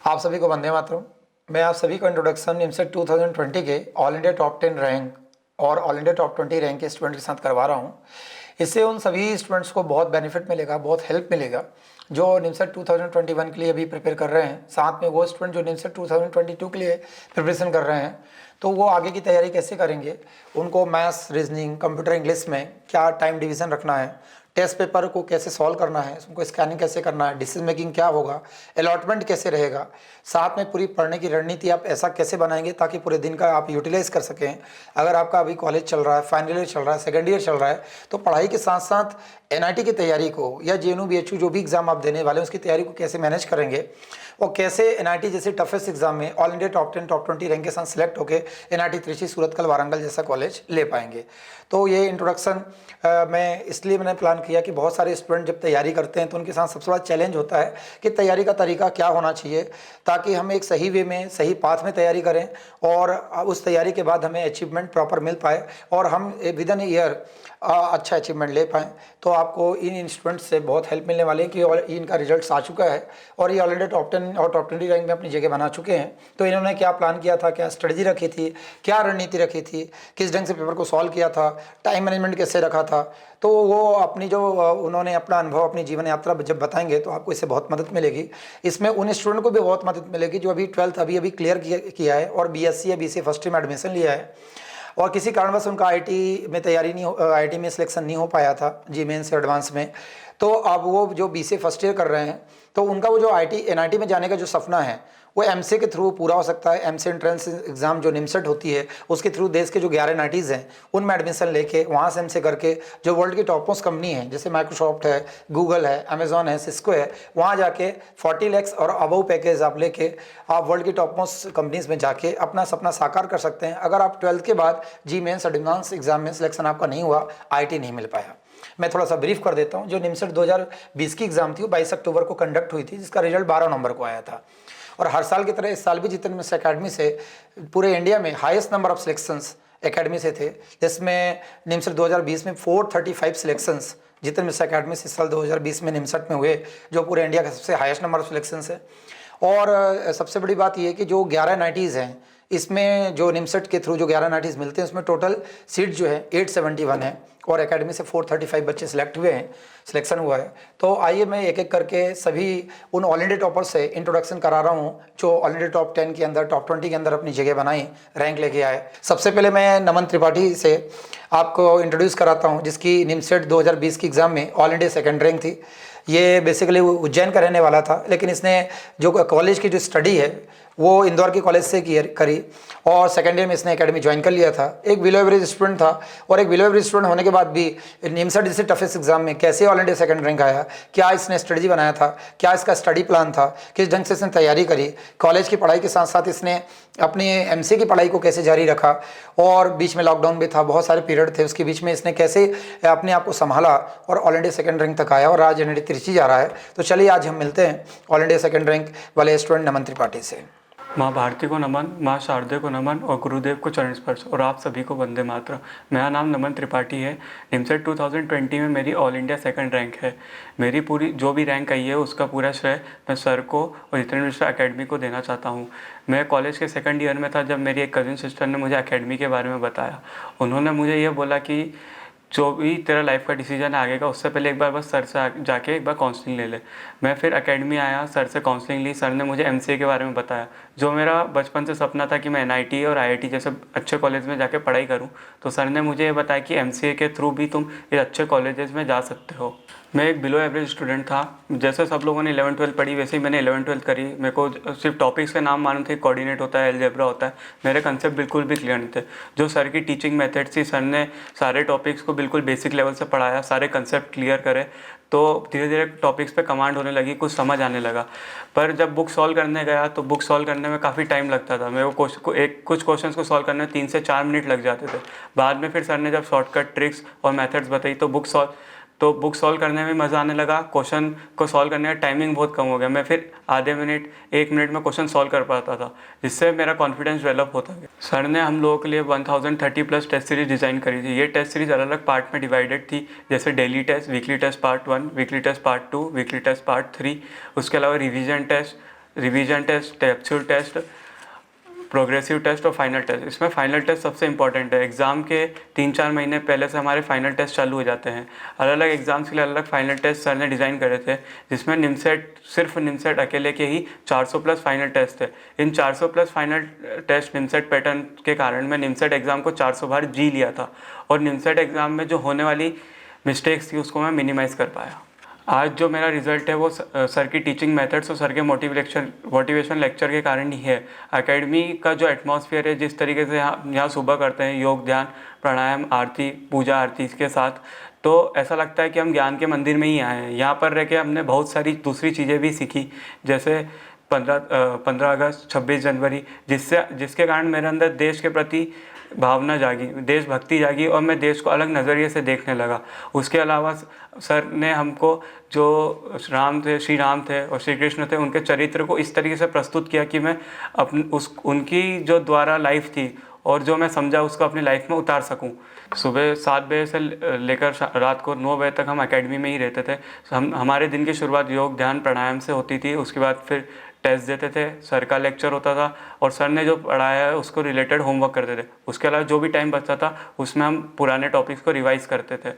आप सभी को वंदे मातरम। मैं आप सभी को इंट्रोडक्शन निमसेट 2020 के ऑल इंडिया टॉप 10 रैंक और ऑल इंडिया टॉप 20 रैंक के स्टूडेंट के साथ करवा रहा हूँ। इससे उन सभी स्टूडेंट्स को बहुत बेनिफिट मिलेगा, बहुत हेल्प मिलेगा जो निमसेट 2021 के लिए अभी प्रिपेयर कर रहे हैं। साथ में वो स्टूडेंट जो निमसेट 2022 के लिए प्रिपरेशन कर रहे हैं, तो वो आगे की तैयारी कैसे करेंगे, उनको मैथ्स, रीजनिंग, कंप्यूटर, इंग्लिश में क्या टाइम डिवीज़न रखना है, टेस्ट पेपर को कैसे सॉल्व करना है, उनको स्कैनिंग कैसे करना है, डिसीजन मेकिंग क्या होगा, अलॉटमेंट कैसे रहेगा, साथ में पूरी पढ़ने की रणनीति आप ऐसा कैसे बनाएंगे ताकि पूरे दिन का आप यूटिलाइज कर सकें। अगर आपका अभी कॉलेज चल रहा है, फाइनल ईयर चल रहा है, सेकेंड ईयर चल रहा है, तो पढ़ाई के साथ साथ एनआईटी की तैयारी को या जेएनयू बीएचयू जो भी एग्जाम आप देने वाले हैं उसकी तैयारी को कैसे मैनेज करेंगे और कैसे एनआईटी जैसे टफेस्ट एग्जाम में all India top 10 top 20 rank के साथ सिलेक्ट होकर एनआईटी त्रिची, सूरतकल, वारंगल जैसा कॉलेज ले पाएंगे। तो ये इंट्रोडक्शन मैं इसलिए मैंने प्लान किया कि बहुत सारे स्टूडेंट जब तैयारी करते हैं तो उनके साथ सबसे बड़ा चैलेंज होता है कि तैयारी का तरीका क्या होना चाहिए ताकि हम एक सही वे में, सही पाथ में तैयारी करें और उस तैयारी के बाद हमें अचीवमेंट प्रॉपर मिल पाए और हम विद इन ईयर अच्छा अचीवमेंट ले पाएँ। तो आपको इन स्टूडेंट्स से बहुत हेल्प मिलने वाली है कि इनका रिजल्ट आ चुका है और ये ऑलरेडी टॉप 10 और टॉप 20 रैंक में अपनी जगह बना चुके हैं। तो इन्होंने क्या प्लान किया था, क्या स्ट्रेटजी रखी थी, क्या रणनीति रखी थी, किस ढंग से पेपर को सॉल्व किया था, टाइम मैनेजमेंट कैसे रखा था, तो वो अपनी जो उन्होंने अपना अनुभव, अपनी जीवन यात्रा जब बताएंगे तो आपको इससे बहुत मदद मिलेगी। इसमें उन स्टूडेंट को भी बहुत मदद मिलेगी जो अभी 12th अभी क्लियर किया है और बीएससी या बीसीए फर्स्ट ईयर में एडमिशन लिया है और किसी कारणवश उनका आईटी में तैयारी नहीं हो, आईटी में सिलेक्शन नहीं हो पाया था जी मेंस से एडवांस में। तो अब वो जो बीसीए फर्स्ट ईयर कर रहे हैं तो उनका वो जो आईटी एनआईटी में जाने का जो सपना है वो एमसीए के थ्रू पूरा हो सकता है। एमसीए एंट्रेंस एग्जाम जो निमसेट होती है उसके थ्रू देश के जो 11 एनआईटीज़ हैं उनमें एडमिशन लेके वहाँ से एमसीए करके जो वर्ल्ड की टॉप मोस्ट कंपनी है जैसे माइक्रोसॉफ्ट है, गूगल है, अमेजॉन है, सिस्को है, वहाँ जाके 40 लाख और अबव पैकेज आप लेके आप वर्ल्ड की टॉप मोस्ट कंपनीज में जाके अपना सपना साकार कर सकते हैं। अगर आप 12th के बाद जी मेंस एडवांस एग्जाम में सिलेक्शन आपका नहीं हुआ, आईटी नहीं मिल पाया। मैं थोड़ा सा ब्रीफ कर देता हूँ। जो निमसेट 2020 की एग्जाम थी वो 22 अक्टूबर को कंडक्ट हुई थी जिसका रिजल्ट 12 नवंबर को आया था और हर साल की तरह इस साल भी जितने मिस अकेडमी से पूरे इंडिया में highest number of selections academy से थे, जिसमें निमसेट 2020 में 435 सिलेक्शंस जितने मिस अकेडमी इस साल 2020 में निमसेट में हुए, जो पूरे इंडिया का सबसे हाईएस्ट नंबर ऑफ सिलेक्शंस है। और सबसे बड़ी बात यह है कि जो 11 एनआईटीज़ हैं इसमें जो निमसेट के थ्रू जो 11 एनआईटीज़ मिलते हैं उसमें टोटल सीट जो है 871 है और एकेडमी से 435 बच्चे सिलेक्ट हुए हैं, सिलेक्शन हुआ है। तो आइए मैं एक एक करके सभी उन ऑल इंडिया टॉपर्स से इंट्रोडक्शन करा रहा हूँ जो ऑल इंडिया टॉप 10 के अंदर, टॉप 20 के अंदर अपनी जगह बनाई, रैंक लेके आए। सबसे पहले मैं नमन त्रिपाठी से आपको इंट्रोड्यूस कराता हूँ जिसकी निमसेट 2020 की एग्ज़ाम में ऑल इंडिया सेकेंड रैंक थी। ये बेसिकली उज्जैन का रहने वाला था लेकिन इसने जो कॉलेज की जो स्टडी है वो इंदौर के कॉलेज से करी और सेकेंड ईयर में इसने एकेडमी ज्वाइन कर लिया था। एक बिलो एवरेज स्टूडेंट था और एक बिलो एवरेज स्टूडेंट होने के बाद भी निमसेट जैसे टफेस्ट एग्जाम में कैसे ऑल इंडिया सेकंड रैंक आया, क्या इसने स्ट्रेटजी बनाया था, क्या इसका स्टडी प्लान था, किस ढंग से इसने तैयारी करी, कॉलेज की पढ़ाई के साथ साथ इसने अपनी एमसीए की पढ़ाई को कैसे जारी रखा और बीच में लॉकडाउन भी था, बहुत सारे पीरियड थे, उसके बीच में इसने कैसे अपने आप को संभाला और ऑल इंडिया सेकंड रैंक तक आया और आज एनआईटी त्रिची जा रहा है। तो चलिए आज हम मिलते हैं ऑल इंडिया सेकंड रैंक वाले स्टूडेंट नमन त्रिपाठी से। माँ भारती को नमन, माँ शारदे को नमन और गुरुदेव को चरण स्पर्श और आप सभी को वंदे मातरम। मेरा नाम नमन त्रिपाठी है। निमसेट 2020 में मेरी ऑल इंडिया सेकंड रैंक है। मेरी पूरी जो भी रैंक आई है उसका पूरा श्रेय मैं सर को और जितेंद्र मिश्रा अकेडमी को देना चाहता हूँ। मैं कॉलेज के सेकंड ईयर में था जब मेरी एक कज़िन सिस्टर ने मुझे अकेडमी के बारे में बताया। उन्होंने मुझे ये बोला कि जो भी तेरा लाइफ का डिसीजन है आगे का, उससे पहले एक बार बस सर से जाके एक बार काउंसलिंग ले ले। मैं फिर एकेडमी आया, सर से काउंसलिंग ली। सर ने मुझे एमसीए के बारे में बताया, जो मेरा बचपन से सपना था कि मैं एनआईटी और आईआईटी जैसे अच्छे कॉलेज में जाके पढ़ाई करूं। तो सर ने मुझे ये बताया कि एमसीए के थ्रू भी तुम ये अच्छे कॉलेजेस में जा सकते हो। मैं एक बिलो एवरेज स्टूडेंट था। जैसे सब लोगों ने 11th-12th पढ़ी वैसे ही मैंने 11th-12th करी। मेरे को सिर्फ टॉपिक्स के नाम मालूम थे, कोऑर्डिनेट होता है, अलजेब्रा होता है। मेरे कंसेप्ट बिल्कुल भी क्लियर नहीं थे। जो सर की टीचिंग मेथड थी, सर ने सारे टॉपिक्स को बिल्कुल बेसिक लेवल से पढ़ाया, सारे कंसेप्ट क्लियर करे। तो धीरे धीरे टॉपिक्स पे कमांड होने लगी, कुछ समझ आने लगा। पर जब बुक सॉल्व करने गया तो बुक सॉल्व करने में काफ़ी टाइम लगता था। मेरे को कुछ क्वेश्चंस को सॉल्व करने में 3 से 4 मिनट लग जाते थे। बाद में फिर सर ने जब शॉर्टकट ट्रिक्स और मेथड्स बताई तो बुक सॉल्व करने में मज़ा आने लगा। क्वेश्चन को सॉल्व करने का टाइमिंग बहुत कम हो गया। मैं फिर आधे मिनट 1 मिनट में क्वेश्चन सॉल्व कर पाता था, जिससे मेरा कॉन्फिडेंस डेवलप होता गया। सर ने हम लोगों के लिए 1030+ टेस्ट सीरीज डिज़ाइन करी थी। ये टेस्ट सीरीज अलग अलग पार्ट में डिवाइडेड थी, जैसे daily test, weekly test part 1, weekly test part 2, weekly test part 3, उसके अलावा revision test, revision test, capsule test, progressive test और फाइनल टेस्ट। इसमें फाइनल टेस्ट सबसे इंपॉर्टेंट है। एग्ज़ाम के 3-4 महीने पहले से हमारे फाइनल टेस्ट चालू हो जाते हैं। अलग अलग एग्ज़ाम्स के लिए अलग अलग फाइनल टेस्ट सर ने डिज़ाइन करे थे, जिसमें निमसेट, सिर्फ निमसेट अकेले के ही 400 प्लस फाइनल टेस्ट थे। इन 400 plus final test NIMCET pattern के कारण मैं निमसेट एग्ज़ाम को 400 बार जी लिया था, और निमसेट एग्ज़ाम में जो होने वाली मिस्टेक्स थी उसको मैं मिनिमाइज़ कर पाया। आज जो मेरा रिजल्ट है वो सर की टीचिंग मेथड्स और सर के मोटिवेशन लेक्चर के कारण ही है। एकेडमी का जो एटमॉस्फेयर है, जिस तरीके से यहाँ सुबह करते हैं योग, ध्यान, प्राणायाम, आरती, पूजा आरती के साथ, तो ऐसा लगता है कि हम ज्ञान के मंदिर में ही आए हैं। यहाँ पर रह के हमने बहुत सारी दूसरी चीज़ें भी सीखी, जैसे 15 अगस्त, 26 जनवरी, जिसके कारण मेरे अंदर देश के प्रति भावना जागी, देशभक्ति जागी, और मैं देश को अलग नज़रिए से देखने लगा। उसके अलावा सर ने हमको जो श्री राम थे और श्री कृष्ण थे, उनके चरित्र को इस तरीके से प्रस्तुत किया कि मैं उनकी जो द्वारा लाइफ थी और जो मैं समझा उसको अपनी लाइफ में उतार सकूं। सुबह 7 बजे से लेकर रात को 9 बजे तक हम एकेडमी में ही रहते थे। हमारे दिन की शुरुआत योग, ध्यान, प्राणायाम से होती थी। उसके बाद फिर टेस्ट देते थे, सर का लेक्चर होता था, और सर ने जो पढ़ाया है उसको रिलेटेड होमवर्क करते थे। उसके अलावा जो भी टाइम बचता था उसमें हम पुराने टॉपिक्स को रिवाइज़ करते थे।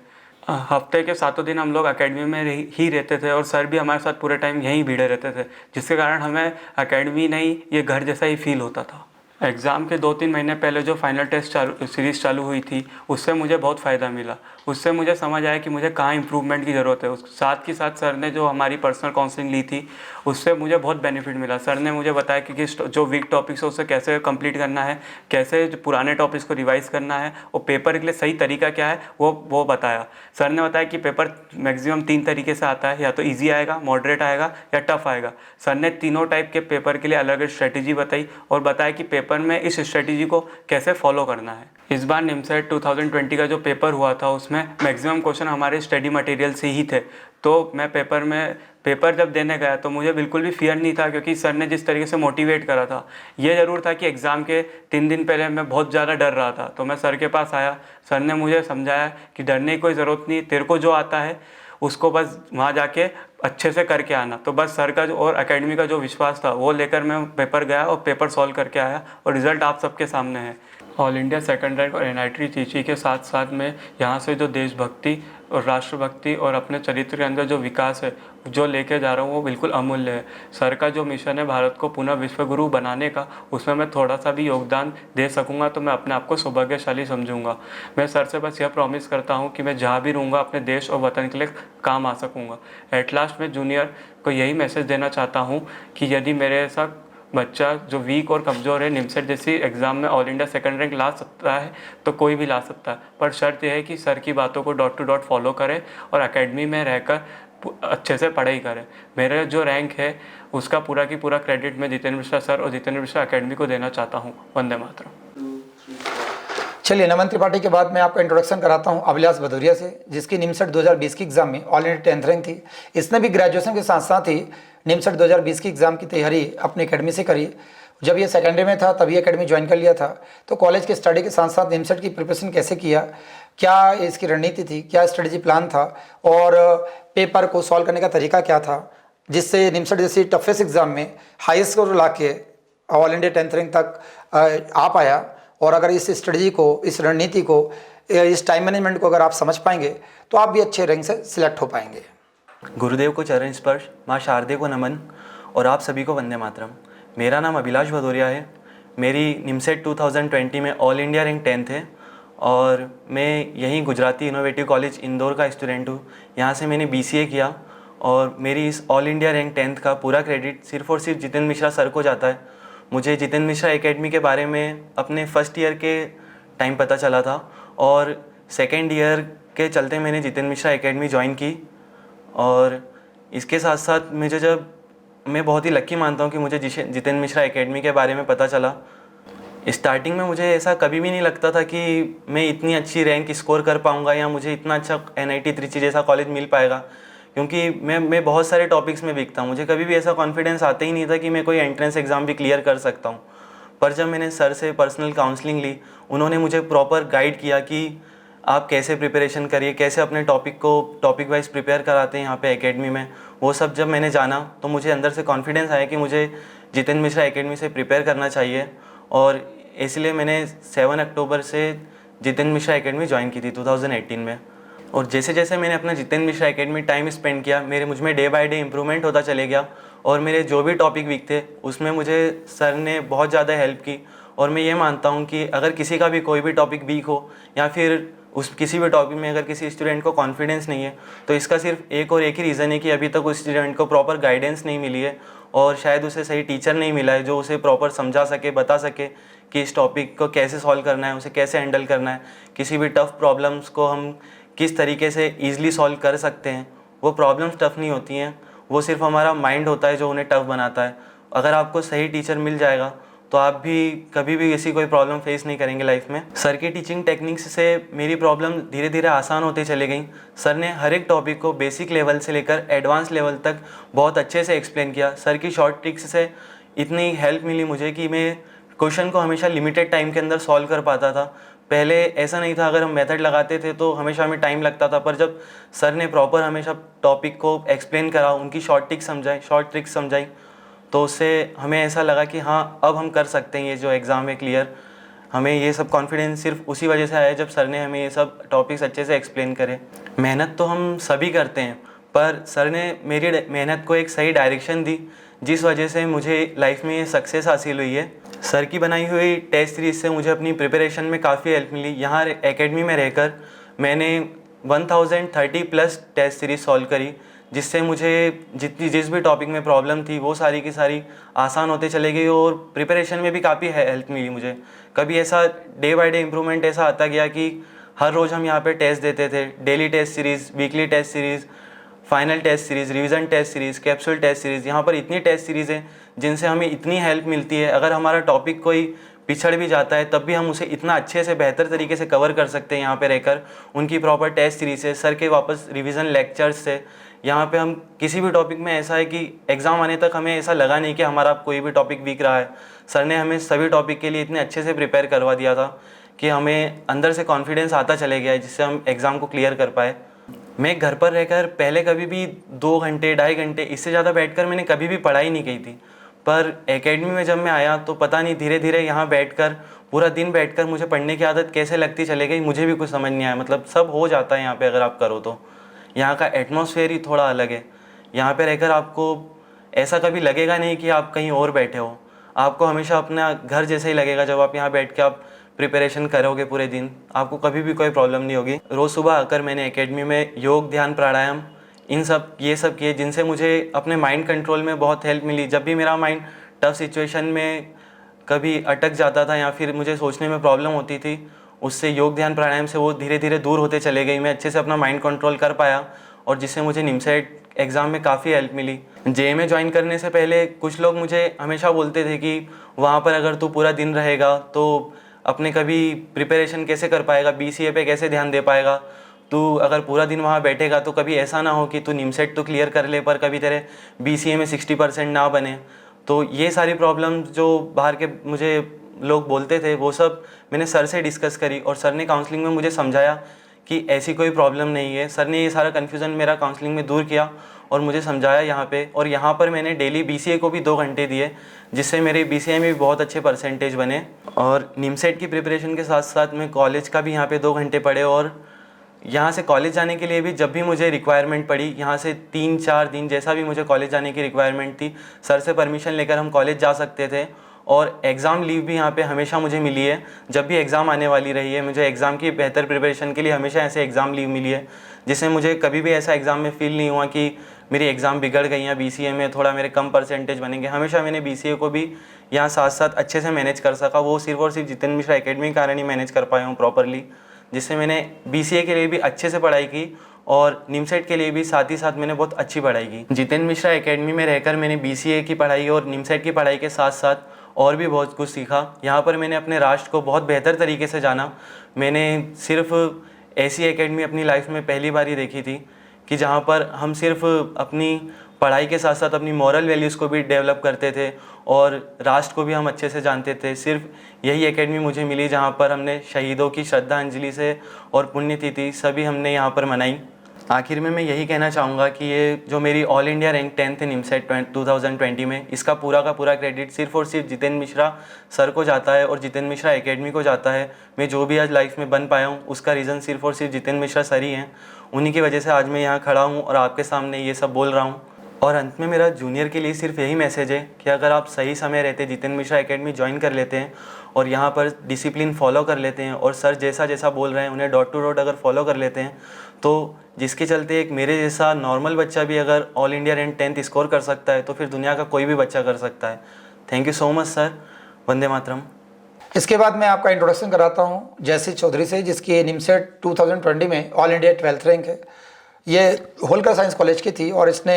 हफ्ते के 7 दिन हम लोग एकेडमी में ही रहते थे, और सर भी हमारे साथ पूरे टाइम यहीं भिड़े रहते थे, जिसके कारण हमें एकेडमी नहीं, ये घर जैसा ही फील होता था। एग्ज़ाम के 2-3 महीने पहले जो फाइनल टेस्ट सीरीज़ चालू हुई थी, उससे मुझे बहुत फ़ायदा मिला। उससे मुझे समझ आया कि मुझे कहाँ इम्प्रूवमेंट की ज़रूरत है। उस साथ ही साथ सर ने जो हमारी पर्सनल काउंसलिंग ली थी, उससे मुझे बहुत बेनिफिट मिला। सर ने मुझे बताया कि जो वीक टॉपिक्स है उसे कैसे कंप्लीट करना है, कैसे जो पुराने टॉपिक्स को रिवाइज़ करना है, और पेपर के लिए सही तरीका क्या है वो बताया। सर ने बताया कि पेपर मैक्सिमम 3 तरीके से आता है, या तो ईजी आएगा, मॉडरेट आएगा, या टफ आएगा। सर ने तीनों टाइप के पेपर के लिए अलग अलग स्ट्रेटेजी बताई, और बताया कि पेपर में इस स्ट्रेटेजी को कैसे फॉलो करना है। इस बार निमसेट 2020 का जो पेपर हुआ था, उसमें मैक्सिमम क्वेश्चन हमारे स्टडी मटेरियल से ही थे। तो मैं पेपर जब देने गया तो मुझे बिल्कुल भी फियर नहीं था, क्योंकि सर ने जिस तरीके से मोटिवेट करा था। ये ज़रूर था कि एग्ज़ाम के 3 दिन पहले मैं बहुत ज़्यादा डर रहा था, तो मैं सर के पास आया। सर ने मुझे समझाया कि डरने की कोई ज़रूरत नहीं, तेरे को जो आता है उसको बस वहाँ जाके अच्छे से करके आना। तो बस सर का और एकेडमी का जो विश्वास था वो लेकर मैं पेपर गया और पेपर सॉल्व करके आया, और रिज़ल्ट आप सबके सामने है। ऑल इंडिया सेकंड रैंक और NIT टीची के साथ साथ में यहाँ से जो देशभक्ति और राष्ट्रभक्ति और अपने चरित्र के अंदर जो विकास है जो लेके जा रहा हूँ, वो बिल्कुल अमूल्य है। सर का जो मिशन है भारत को पुनः विश्वगुरु बनाने का, उसमें मैं थोड़ा सा भी योगदान दे सकूँगा तो मैं अपने आप को सौभाग्यशाली समझूंगा। मैं सर से बस यह प्रॉमिस करता हूँ कि मैं जहाँ भी रहूँगा अपने देश और वतन के लिए काम आ सकूँगा। एट लास्ट मैं जूनियर को यही मैसेज देना चाहता हूँ कि यदि मेरे ऐसा बच्चा जो वीक और कमज़ोर है, निमसेट जैसी एग्ज़ाम में ऑल इंडिया सेकंड रैंक ला सकता है तो कोई भी ला सकता है, पर शर्त यह है कि सर की बातों co dot to dot follow करे और एकेडमी में रहकर अच्छे से पढ़ाई करे। मेरा जो रैंक है उसका पूरा की पूरा क्रेडिट मैं जितेंद्र मिश्रा सर और जितेंद्र मिश्रा एकेडमी को देना चाहता हूँ। वंदे मातरम। चलिए, नमन त्रिपाठी के बाद मैं आपका इंट्रोडक्शन कराता हूं अभिलाष भदौरिया से, जिसकी निमसेट 2020 की एग्ज़ाम में ऑल इंडिया 10th रैंक थी। इसने भी ग्रेजुएशन के साथ साथ ही निमसेट 2020 की एग्ज़ाम की तैयारी अपनी एकेडमी से करी। जब ये सेकेंडरी में था तभी एकेडमी ज्वाइन कर लिया था। तो कॉलेज के स्टडी के साथ साथ निमसेट की प्रिपरेशन कैसे किया, क्या इसकी रणनीति थी, क्या स्ट्रेटजी प्लान था, और पेपर को सॉल्व करने का तरीका क्या था, जिससे निमसेट जैसी टफेस्ट एग्ज़ाम में हाईएस्ट स्कोर ला के ऑल इंडिया 10th रैंक तक आ पाया। और अगर इस स्ट्रेटजी को, इस रणनीति को, इस टाइम मैनेजमेंट को अगर आप समझ पाएंगे तो आप भी अच्छे रैंक से सिलेक्ट हो पाएंगे। गुरुदेव को चरण स्पर्श, माँ शारदे को नमन, और आप सभी को वंदे मातरम। मेरा नाम अभिलाष भदौरिया है। मेरी निमसेट 2020 में ऑल इंडिया रैंक 10th है, और मैं यहीं गुजराती इनोवेटिव कॉलेज इंदौर का स्टूडेंट हूँ। यहाँ से मैंने BCA किया, और मेरी इस ऑल इंडिया रैंक 10th का पूरा क्रेडिट सिर्फ और सिर्फ जितेंद्र मिश्रा सर को जाता है। मुझे जितेंद्र मिश्रा एकेडमी के बारे में अपने फर्स्ट ईयर के टाइम पता चला था, और सेकेंड ईयर के चलते मैंने जितेंद्र मिश्रा एकेडमी ज्वाइन की। और इसके साथ साथ मैं बहुत ही लक्की मानता हूँ कि मुझे जितेंद्र मिश्रा एकेडमी के बारे में पता चला। स्टार्टिंग में मुझे ऐसा कभी भी नहीं लगता था कि मैं इतनी अच्छी रैंक स्कोर कर पाऊँगा या मुझे इतना अच्छा NIT त्रिची जैसा कॉलेज मिल पाएगा, क्योंकि मैं बहुत सारे टॉपिक्स में वीक था। मुझे कभी भी ऐसा कॉन्फिडेंस आता ही नहीं था कि मैं कोई एंट्रेंस एग्ज़ाम भी क्लियर कर सकता हूँ। पर जब मैंने सर से पर्सनल काउंसलिंग ली, उन्होंने मुझे प्रॉपर गाइड किया कि आप कैसे प्रिपरेशन करिए, कैसे अपने टॉपिक वाइज प्रिपेयर कराते हैं यहाँ पे एकेडमी में। वो सब जब मैंने जाना तो मुझे अंदर से कॉन्फिडेंस आया कि मुझे जितेंद्र मिश्रा एकेडमी से प्रिपेयर करना चाहिए, और इसलिए मैंने 7 अक्टूबर से जितेंद्र मिश्रा एकेडमी ज्वाइन की थी 2018 में। और जैसे जैसे मैंने अपना Jitendra Mishra academy time spend किया, मुझ में डे बाय डे इम्प्रूवमेंट होता चले गया, और मेरे जो भी टॉपिक वीक थे उसमें मुझे सर ने बहुत ज़्यादा हेल्प की। और मैं ये मानता हूँ कि अगर किसी का भी कोई भी टॉपिक वीक हो, या फिर उस किसी भी टॉपिक में अगर किसी स्टूडेंट को कॉन्फिडेंस नहीं है, तो इसका सिर्फ एक और एक ही रीज़न है कि अभी तक उस स्टूडेंट को प्रॉपर गाइडेंस नहीं मिली है, और शायद उसे सही टीचर नहीं मिला है जो उसे प्रॉपर समझा सके, बता सके कि इस टॉपिक को कैसे सॉल्व करना है, उसे कैसे हैंडल करना है, किसी भी टफ़ प्रॉब्लम्स को हम किस तरीके से ईज़िली सॉल्व कर सकते हैं। वो प्रॉब्लम्स टफ़ नहीं होती हैं, वो सिर्फ हमारा माइंड होता है जो उन्हें टफ़ बनाता है। अगर आपको सही टीचर मिल जाएगा तो आप भी कभी भी ऐसी कोई प्रॉब्लम फेस नहीं करेंगे लाइफ में। सर की टीचिंग टेक्निक्स से मेरी प्रॉब्लम धीरे धीरे आसान होती चली गई। सर ने हर एक टॉपिक को बेसिक लेवल से लेकर एडवांस लेवल तक बहुत अच्छे से एक्सप्लेन किया। सर की शॉर्ट ट्रिक्स से इतनी हेल्प मिली मुझे कि मैं क्वेश्चन को हमेशा लिमिटेड टाइम के अंदर सॉल्व कर पाता था। पहले ऐसा नहीं था, अगर हम मेथड लगाते थे तो हमेशा हमें टाइम लगता था, पर जब सर ने प्रॉपर हमेशा टॉपिक को एक्सप्लेन करा, उनकी शॉर्ट ट्रिक्स समझाई, तो उससे हमें ऐसा लगा कि हाँ अब हम कर सकते हैं ये जो एग्ज़ाम है क्लियर। हमें ये सब कॉन्फिडेंस सिर्फ उसी वजह से आया जब सर ने हमें ये सब टॉपिक्स अच्छे से एक्सप्लेन करे। मेहनत तो हम सभी करते हैं, पर सर ने मेरी मेहनत को एक सही डायरेक्शन दी, जिस वजह से मुझे लाइफ में ये सक्सेस हासिल हुई है। सर की बनाई हुई टेस्ट सीरीज से मुझे अपनी प्रिपरेशन में काफ़ी हेल्प मिली। यहाँ एकेडमी में रहकर मैंने 1030 प्लस टेस्ट सीरीज सॉल्व करी, जिससे मुझे जिस भी टॉपिक में प्रॉब्लम थी वो सारी की सारी आसान होते चले गई, और प्रिपरेशन में भी काफ़ी हेल्प मिली मुझे। कभी ऐसा डे बाय डे इम्प्रूवमेंट ऐसा आता गया कि हर रोज़ हम यहाँ पे टेस्ट देते थे, daily test series, weekly test series, final test series, revision test series, capsule test series. यहाँ पर इतनी टेस्ट सीरीज़ हैं जिनसे हमें इतनी हेल्प मिलती है। अगर हमारा टॉपिक कोई पिछड़ भी जाता है तब भी हम उसे इतना अच्छे से बेहतर तरीके से कवर कर सकते हैं यहाँ पे रहकर, उनकी प्रॉपर टेस्ट सीरीज से, सर के वापस रिवीजन लेक्चर्स से। यहाँ पे हम किसी भी टॉपिक में ऐसा है कि एग्ज़ाम आने तक हमें ऐसा लगा नहीं कि हमारा कोई भी टॉपिक वीक रहा है। सर ने हमें सभी टॉपिक के लिए इतने अच्छे से प्रिपेयर करवा दिया था कि हमें अंदर से कॉन्फिडेंस आता चले गया है, जिससे हम एग्ज़ाम को क्लियर कर पाए। मैं घर पर रहकर पहले कभी भी 2 घंटे 2.5 घंटे इससे ज़्यादा बैठकर मैंने कभी भी पढ़ाई नहीं की थी, पर एकेडमी में जब मैं आया तो पता नहीं धीरे धीरे यहाँ बैठकर पूरा दिन बैठकर मुझे पढ़ने की आदत कैसे लगती चली गई, मुझे भी कुछ समझ नहीं आया। मतलब सब हो जाता है यहाँ पे अगर आप करो तो। यहाँ का एटमॉस्फेयर ही थोड़ा अलग है। यहाँ पे रहकर आपको ऐसा कभी लगेगा नहीं कि आप कहीं और बैठे हो, आपको हमेशा अपना घर जैसा ही लगेगा। जब आप यहाँ बैठ के आप प्रिपरेशन करोगे पूरे दिन, आपको कभी भी कोई प्रॉब्लम नहीं होगी। रोज़ सुबह आकर मैंने एकेडमी में योग, ध्यान, प्राणायाम ये सब किए, जिनसे मुझे अपने माइंड कंट्रोल में बहुत हेल्प मिली। जब भी मेरा माइंड टफ सिचुएशन में कभी अटक जाता था या फिर मुझे सोचने में प्रॉब्लम होती थी, उससे योग, ध्यान, प्राणायाम से वो धीरे धीरे दूर होते चले गई। मैं अच्छे से अपना माइंड कंट्रोल कर पाया, और जिससे मुझे निमसेट एग्ज़ाम में काफ़ी हेल्प मिली। जे में ज्वाइन करने से पहले कुछ लोग मुझे हमेशा बोलते थे कि वहाँ पर अगर तू पूरा दिन रहेगा तो अपने कभी प्रिपरेशन कैसे कर पाएगा, BCA पे कैसे ध्यान दे पाएगा, तू अगर पूरा दिन वहाँ बैठेगा तो कभी ऐसा ना हो कि तू निमसेट तो क्लियर कर ले पर कभी तेरे BCA में 60% ना बने। तो ये सारी प्रॉब्लम्स जो बाहर के मुझे लोग बोलते थे वो सब मैंने सर से डिस्कस करी, और सर ने काउंसलिंग में मुझे समझाया कि ऐसी कोई प्रॉब्लम नहीं है। सर ने ये सारा कन्फ्यूज़न मेरा काउंसलिंग में दूर किया और मुझे समझाया यहाँ पे। और यहाँ पर मैंने डेली BCA को भी 2 घंटे दिए, जिससे मेरे BCA में भी बहुत अच्छे परसेंटेज बने। और निमसेट की प्रिपरेशन के साथ साथ मैं कॉलेज का भी यहाँ पे 2 घंटे पढ़े, और यहाँ से कॉलेज जाने के लिए भी जब भी मुझे रिक्वायरमेंट पड़ी, यहाँ से 3-4 दिन जैसा भी मुझे कॉलेज जाने की रिक्वायरमेंट थी, सर से परमिशन लेकर हम कॉलेज जा सकते थे। और एग्ज़ाम लीव भी यहाँ पे हमेशा मुझे मिली है। जब भी एग्ज़ाम आने वाली रही है, मुझे एग्ज़ाम की बेहतर प्रिपरेशन के लिए हमेशा ऐसे एग्ज़ाम लीव मिली है, जिससे मुझे कभी भी ऐसा एग्ज़ाम में फ़ील नहीं हुआ कि मेरी एग्ज़ाम बिगड़ गई या BCA में थोड़ा मेरे कम परसेंटेज बनेंगे। हमेशा मैंने BCA को भी यहाँ साथ साथ अच्छे से मैनेज कर सका। वो सिर्फ और सिर्फ जितेंद्र मिश्रा एकेडमी के कारण ही मैनेज कर पाया हूँ प्रॉपरली, जिससे मैंने BCA के लिए भी अच्छे से पढ़ाई की और निमसेट के लिए भी साथ ही साथ मैंने बहुत अच्छी पढ़ाई की। जितेंद्र मिश्रा एकेडमी में रहकर मैंने BCA की पढ़ाई और निमसेट की पढ़ाई के साथ साथ और भी बहुत कुछ सीखा। यहाँ पर मैंने अपने राष्ट्र को बहुत बेहतर तरीके से जाना। मैंने सिर्फ ऐसी एकेडमी अपनी लाइफ में पहली बार ही देखी थी कि जहाँ पर हम सिर्फ अपनी पढ़ाई के साथ साथ अपनी मॉरल वैल्यूज़ को भी डेवलप करते थे और राष्ट्र को भी हम अच्छे से जानते थे। सिर्फ यही एकेडमी मुझे मिली जहाँ पर हमने शहीदों की श्रद्धांजलि से और पुण्यतिथि सभी हमने यहाँ पर मनाई। आखिर में मैं यही कहना चाहूँगा कि ये जो मेरी ऑल इंडिया रैंक 10th है निमसेट 2020 में, इसका पूरा का पूरा क्रेडिट सिर्फ और सिर्फ जितेंद्र मिश्रा सर को जाता है और जितेंद्र मिश्रा एकेडमी को जाता है। मैं जो भी आज लाइफ में बन पाया हूँ उसका रीज़न सिर्फ और सिर्फ जितेंद्र मिश्रा सर ही हैं। उन्हीं की वजह से आज मैं यहाँ खड़ा हूँ और आपके सामने ये सब बोल रहा हूँ। और अंत में मेरा जूनियर के लिए सिर्फ यही मैसेज है कि अगर आप सही समय रहते जितेंद्र मिश्रा एकेडमी ज्वाइन कर लेते हैं और यहाँ पर डिसिप्लिन फॉलो कर लेते हैं और सर जैसा जैसा बोल रहे हैं उन्हें डॉट टू डॉट अगर फॉलो कर लेते हैं, तो जिसके चलते एक मेरे जैसा नॉर्मल बच्चा भी अगर all India rank 10th score कर सकता है तो फिर दुनिया का कोई भी बच्चा कर सकता है। Thank you so much sir. वंदे मातरम। इसके बाद मैं आपका इंट्रोडक्शन कराता हूँ जयश्री चौधरी से, जिसकी निमसेट 2020 में ऑल इंडिया 12th रैंक है। ये होलकर साइंस कॉलेज की थी और इसने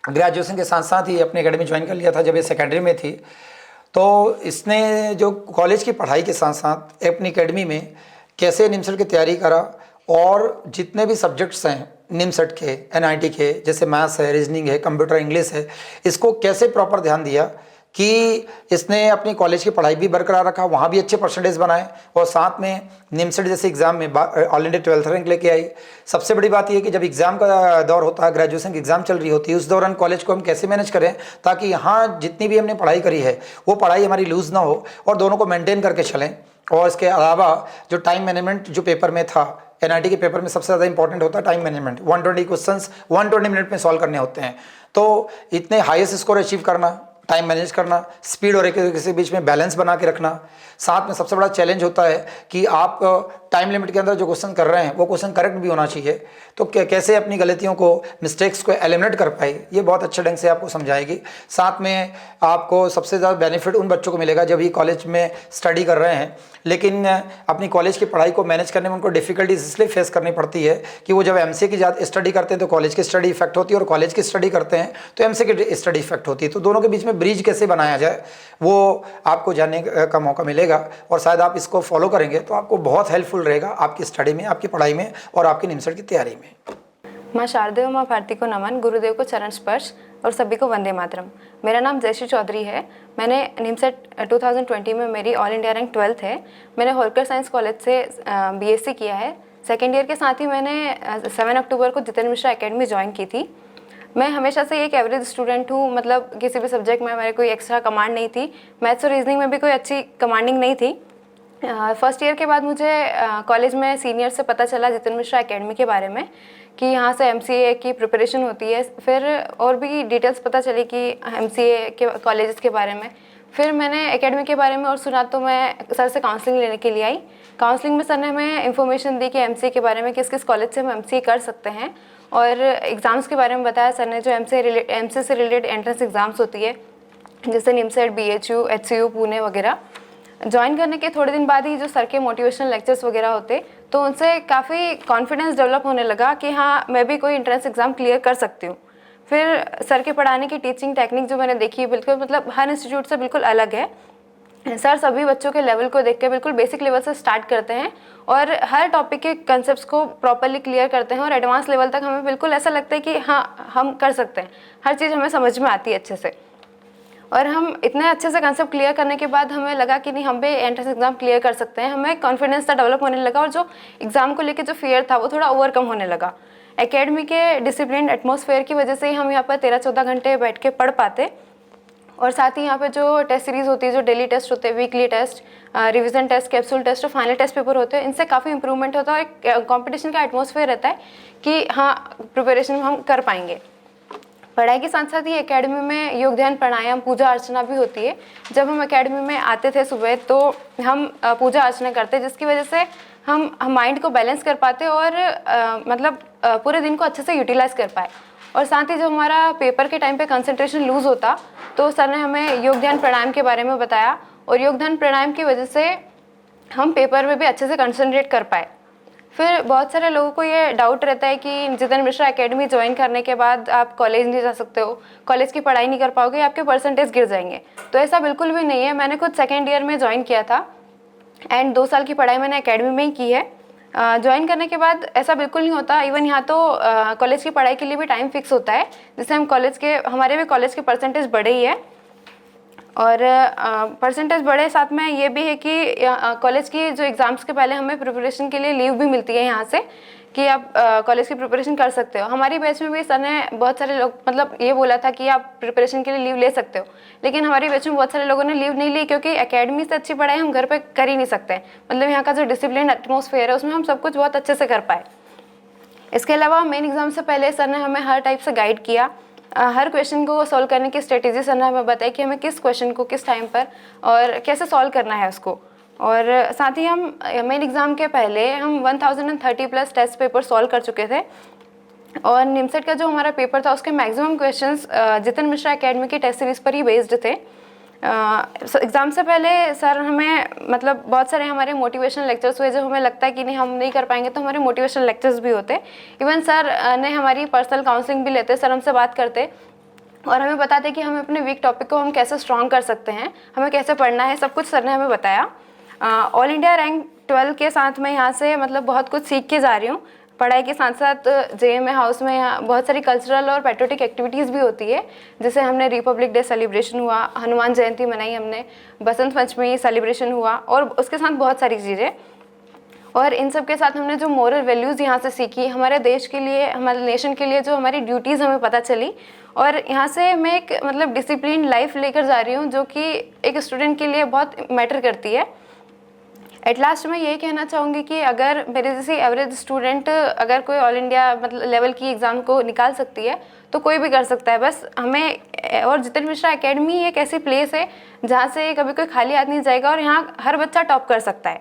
ग्रेजुएशन के साथ साथ ही अपनी एकेडमी ज्वाइन कर लिया था जब ये सेकेंडरी में थी। तो इसने जो कॉलेज की पढ़ाई के साथ साथ अपनी एकेडमी में कैसे निमसेट की तैयारी करा और जितने भी सब्जेक्ट्स हैं निमसेट के, एनआईटी के, जैसे मैथ्स है, रीजनिंग है, कंप्यूटर, इंग्लिश है, इसको कैसे प्रॉपर ध्यान दिया कि इसने अपनी कॉलेज की पढ़ाई भी बरकरार रखा, वहाँ भी अच्छे परसेंटेज बनाए और साथ में निमसेट जैसे एग्ज़ाम में ऑल इंडिया 12th रैंक लेके आई। सबसे बड़ी बात यह कि जब एग्ज़ाम का दौर होता है, ग्रेजुएशन की एग्ज़ाम चल रही होती है, उस दौरान कॉलेज को हम कैसे मैनेज करें ताकि यहाँ जितनी भी हमने पढ़ाई करी है वो पढ़ाई हमारी लूज़ ना हो और दोनों को मेनटेन करके चलें। और इसके अलावा जो टाइम मैनेजमेंट जो पेपर में था, एनआईटी के पेपर में सबसे ज़्यादा इंपॉर्टेंट होता है टाइम मैनेजमेंट। 120 क्वेश्चंस 120 मिनट में सॉल्व करने होते हैं। तो इतने हाईएस्ट स्कोर अचीव करना, टाइम मैनेज करना, स्पीड और एक्यूरेसी के बीच में बैलेंस बना के रखना। साथ में सबसे बड़ा चैलेंज होता है कि आप टाइम लिमिट के अंदर जो क्वेश्चन कर रहे हैं वो क्वेश्चन करेक्ट भी होना चाहिए। तो कैसे अपनी गलतियों को, मिस्टेक्स को एलिमिनेट कर पाए, ये बहुत अच्छे ढंग से आपको समझाएगी। साथ में आपको सबसे ज़्यादा बेनिफिट उन बच्चों को मिलेगा जब ये कॉलेज में स्टडी कर रहे हैं लेकिन अपनी कॉलेज की पढ़ाई को मैनेज करने में उनको डिफ़िकल्टीज इसलिए फेस करनी पड़ती है कि वो जब एमसीए की ज़्यादा स्टडी करते हैं तो कॉलेज की स्टडी इफेक्ट होती है और कॉलेज की स्टडी करते हैं तो एमसीए की स्टडी इफेक्ट होती है। तो दोनों के बीच में ब्रिज कैसे बनाया जाए वो आपको जानने का मौका मिलेगा और शायद आप इसको फॉलो करेंगे तो आपको बहुत हेल्पफुल रहेगा आपकी स्टडी में, आपकी पढ़ाई में और आपकी निमसेट की तैयारी में। माँ शारदेव, माँ भारती को नमन, गुरुदेव को चरण स्पर्श और सभी को वंदे मातरम। मेरा नाम जयश्री चौधरी है। मैंने निमसेट 2020 में मेरी ऑल इंडिया रैंक 12th है। मैंने होलकर साइंस कॉलेज से बीएससी किया है। सेकेंड ईयर के साथ ही मैंने 7 अक्टूबर को जितेंद्र मिश्रा एकेडमी ज्वाइन की थी। मैं हमेशा से एक एवरेज स्टूडेंट हूँ, मतलब किसी भी सब्जेक्ट में मेरे कोई एक्स्ट्रा कमांड नहीं थी। मैथ्स और रीजनिंग में भी कोई अच्छी कमांडिंग नहीं थी। फर्स्ट ईयर के बाद मुझे कॉलेज में सीनियर से पता चला जितेंद्र मिश्रा एकेडमी के बारे में कि यहाँ से एमसीए की प्रिपरेशन होती है। फिर और भी डिटेल्स पता चली कि एमसीए के कॉलेजेस के बारे में। फिर मैंने एकेडमी के बारे में और सुना तो मैं सर से काउंसलिंग लेने के लिए आई। काउंसलिंग में सर ने हमें इन्फॉर्मेशन दी कि एमसीए के बारे में, किस किस कॉलेज से हम एमसीए कर सकते हैं और एग्ज़ाम्स के बारे में बताया सर ने। जो एमसीए से रिलेटेड एंट्रेंस एग्ज़ाम्स होती है जैसे निमसेट, बीएचयू, एचसीयू, पुणे वगैरह। ज्वाइन करने के थोड़े दिन बाद ही जो सर के मोटिवेशनल लेक्चर्स वगैरह होते तो उनसे काफ़ी कॉन्फिडेंस डेवलप होने लगा कि हाँ, मैं भी कोई एंट्रेंस एग्ज़ाम क्लियर कर सकती हूँ। फिर सर के पढ़ाने की टीचिंग टेक्निक जो मैंने देखी बिल्कुल, मतलब हर इंस्टीट्यूट से बिल्कुल अलग है। सर सभी बच्चों के लेवल को देख के बिल्कुल बेसिक लेवल से स्टार्ट करते हैं और हर टॉपिक के कंसेप्ट्स को प्रॉपरली क्लियर करते हैं और एडवांस लेवल तक हमें बिल्कुल ऐसा लगता है कि हाँ, हम कर सकते हैं, हर चीज़ हमें समझ में आती है अच्छे से। और हम इतने अच्छे से कंसेप्ट क्लियर करने के बाद हमें लगा कि नहीं, हम भी एंट्रेंस एग्ज़ाम क्लियर कर सकते हैं। हमें कॉन्फिडेंस था डेवलप होने लगा और जो एग्ज़ाम को लेकर जो फियर था वो थोड़ा ओवरकम होने लगा। एकेडमी के डिसिप्लिन एटमॉस्फेयर की वजह से ही हम यहाँ पर 13-14 घंटे बैठ के पढ़ पाते और साथ ही यहाँ पे जो टेस्ट सीरीज़ होती है, जो डेली टेस्ट होते हैं, weekly test, revision test, capsule test और फाइनल टेस्ट पेपर होते हैं, इनसे काफ़ी इंप्रूवमेंट होता है और एक कॉम्पिटिशन का एटमॉस्फेयर रहता है कि हाँ, प्रिपरेशन हम कर पाएंगे। पढ़ाई के साथ साथ ही एकेडमी में योग, ध्यान, प्राणायाम, पूजा अर्चना भी होती है। जब हम एकेडमी में आते थे सुबह तो हम पूजा अर्चना करते, जिसकी वजह से हम माइंड को बैलेंस कर पाते और मतलब पूरे दिन को अच्छे से यूटिलाइज कर पाए। और साथ ही जब हमारा पेपर के टाइम पे कंसंट्रेशन लूज़ होता तो सर ने हमें योग, ध्यान, प्राणायाम के बारे में बताया और योग, ध्यान, प्राणायाम की वजह से हम पेपर में भी अच्छे से कंसंट्रेट कर पाए। फिर बहुत सारे लोगों को ये डाउट रहता है कि जितेंद्र मिश्रा एकेडमी ज्वाइन करने के बाद आप कॉलेज नहीं जा सकते हो, कॉलेज की पढ़ाई नहीं कर पाओगे, आपके परसेंटेज गिर जाएंगे। तो ऐसा बिल्कुल भी नहीं है। मैंने खुद सेकेंड ईयर में ज्वाइन किया था एंड 2 साल की पढ़ाई मैंने एकेडमी में ही की है। ज्वाइन करने के बाद ऐसा बिल्कुल नहीं होता। इवन यहाँ तो कॉलेज की पढ़ाई के लिए भी टाइम फिक्स होता है, जिससे हम हमारे भी कॉलेज के परसेंटेज बढ़े ही है और परसेंटेज बढ़े। साथ में ये भी है कि कॉलेज की जो एग्ज़ाम्स के पहले हमें प्रिपरेशन के लिए लीव भी मिलती है यहाँ से कि आप कॉलेज की प्रिपरेशन कर सकते हो। हमारी बैच में भी सर ने बहुत सारे लोग मतलब ये बोला था कि आप प्रिपरेशन के लिए लीव ले सकते हो, लेकिन हमारी बैच में बहुत सारे लोगों ने लीव नहीं ली, क्योंकि एकेडमी से अच्छी पढ़ाई हम घर पे कर ही नहीं सकते। मतलब यहाँ का जो डिसिप्लिन एटमॉस्फेयर है उसमें हम सब कुछ बहुत अच्छे से कर पाए। इसके अलावा मेन एग्जाम से पहले सर ने हमें हर टाइप से गाइड किया। हर क्वेश्चन को सॉल्व करने की स्ट्रेटेजी सर ने हमें बताई कि हमें किस क्वेश्चन को किस टाइम पर और कैसे सॉल्व करना है उसको। और साथ ही हम मेन एग्ज़ाम के पहले हम 1030 प्लस टेस्ट पेपर सॉल्व कर चुके थे। और निमसेट का जो हमारा पेपर था उसके maximum questions Jitin Mishra academy की टेस्ट सीरीज़ पर ही बेस्ड थे। एग्ज़ाम से पहले सर हमें मतलब बहुत सारे हमारे मोटिवेशनल लेक्चर्स हुए। जब हमें लगता है कि नहीं हम नहीं कर पाएंगे तो हमारे मोटिवेशनल लेक्चर्स भी होते। इवन सर ने हमारी पर्सनल काउंसलिंग भी लेते, सर हमसे बात करते और हमें बताते कि हमें अपने वीक टॉपिक को हम कैसे स्ट्रॉन्ग कर सकते हैं, हमें कैसे पढ़ना है, सब कुछ सर ने हमें बताया। ऑल इंडिया रैंक 12 के साथ मैं यहाँ से मतलब बहुत कुछ सीख के जा रही हूँ। पढ़ाई के साथ साथ JMA हाउस में यहाँ बहुत सारी कल्चरल और पैट्रियोटिक एक्टिविटीज़ भी होती है। जैसे हमने रिपब्लिक डे सेलिब्रेशन हुआ, हनुमान जयंती मनाई हमने, बसंत पंचमी सेलिब्रेशन हुआ और उसके साथ बहुत सारी चीज़ें। और इन सब के साथ हमने जो मोरल वैल्यूज़ यहाँ से सीखी, हमारे देश के लिए, हमारे नेशन के लिए जो हमारी ड्यूटीज़ हमें पता चली। और यहाँ से मैं एक मतलब डिसिप्लिन लाइफ लेकर जा रही हूँ जो कि एक स्टूडेंट के लिए बहुत मैटर करती है। एट लास्ट मैं यही कहना चाहूँगी कि अगर मेरे जैसी एवरेज स्टूडेंट अगर कोई ऑल इंडिया मतलब लेवल की एग्ज़ाम को निकाल सकती है तो कोई भी कर सकता है। बस हमें और जितिन मिश्रा एकेडमी एक ऐसी प्लेस है जहाँ से कभी कोई खाली हाथ नहीं जाएगा और यहाँ हर बच्चा टॉप कर सकता है।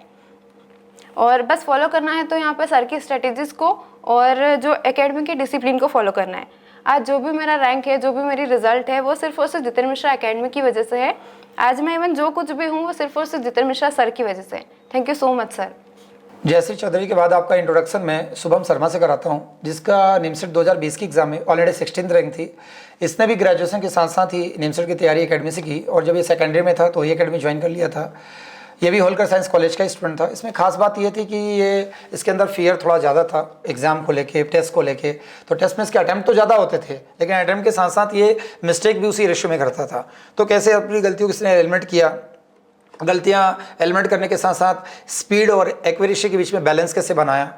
और बस फॉलो करना है तो यहाँ पर सर की स्ट्रेटेजीज़ को और जो एकेडमी की डिसिप्लिन को फॉलो करना है। आज जो भी मेरा रैंक है, जो भी मेरी रिजल्ट है, वो सिर्फ और सिर्फ जितिन मिश्रा एकेडमी की वजह से है। आज मैं इवन जो कुछ भी हूँ वो सिर्फ और सिर्फ जितिन मिश्रा सर की वजह से। Thank you so much sir. Jayashree Chaudhary के बाद आपका इंट्रोडक्शन मैं शुभम शर्मा से कराता हूँ, जिसका निमसेट 2020 की एग्ज़ाम में ऑलरेडी 16th रैंक थी। इसने भी ग्रेजुएशन के साथ साथ ही निमसेट की तैयारी एकेडमी से की और जब ये सेकेंडरी में था तो ये एकेडमी ज्वाइन कर लिया था। ये भी होलकर साइंस कॉलेज का स्टूडेंट था। इसमें खास बात ये थी कि ये इसके अंदर फियर थोड़ा ज़्यादा था एग्ज़ाम को लेके, टेस्ट को लेके। तो टेस्ट में इसके अटैम्प्ट तो ज़्यादा होते थे, लेकिन अटैम्प्ट के साथ साथ ये मिस्टेक भी उसी रेशियो में करता था। तो कैसे अपनी गलतियों को इसने एलिमिनेट किया, गलतियाँ एलिमिनेट करने के साथ साथ स्पीड और एक्यूरेसी के बीच में बैलेंस कैसे बनाया।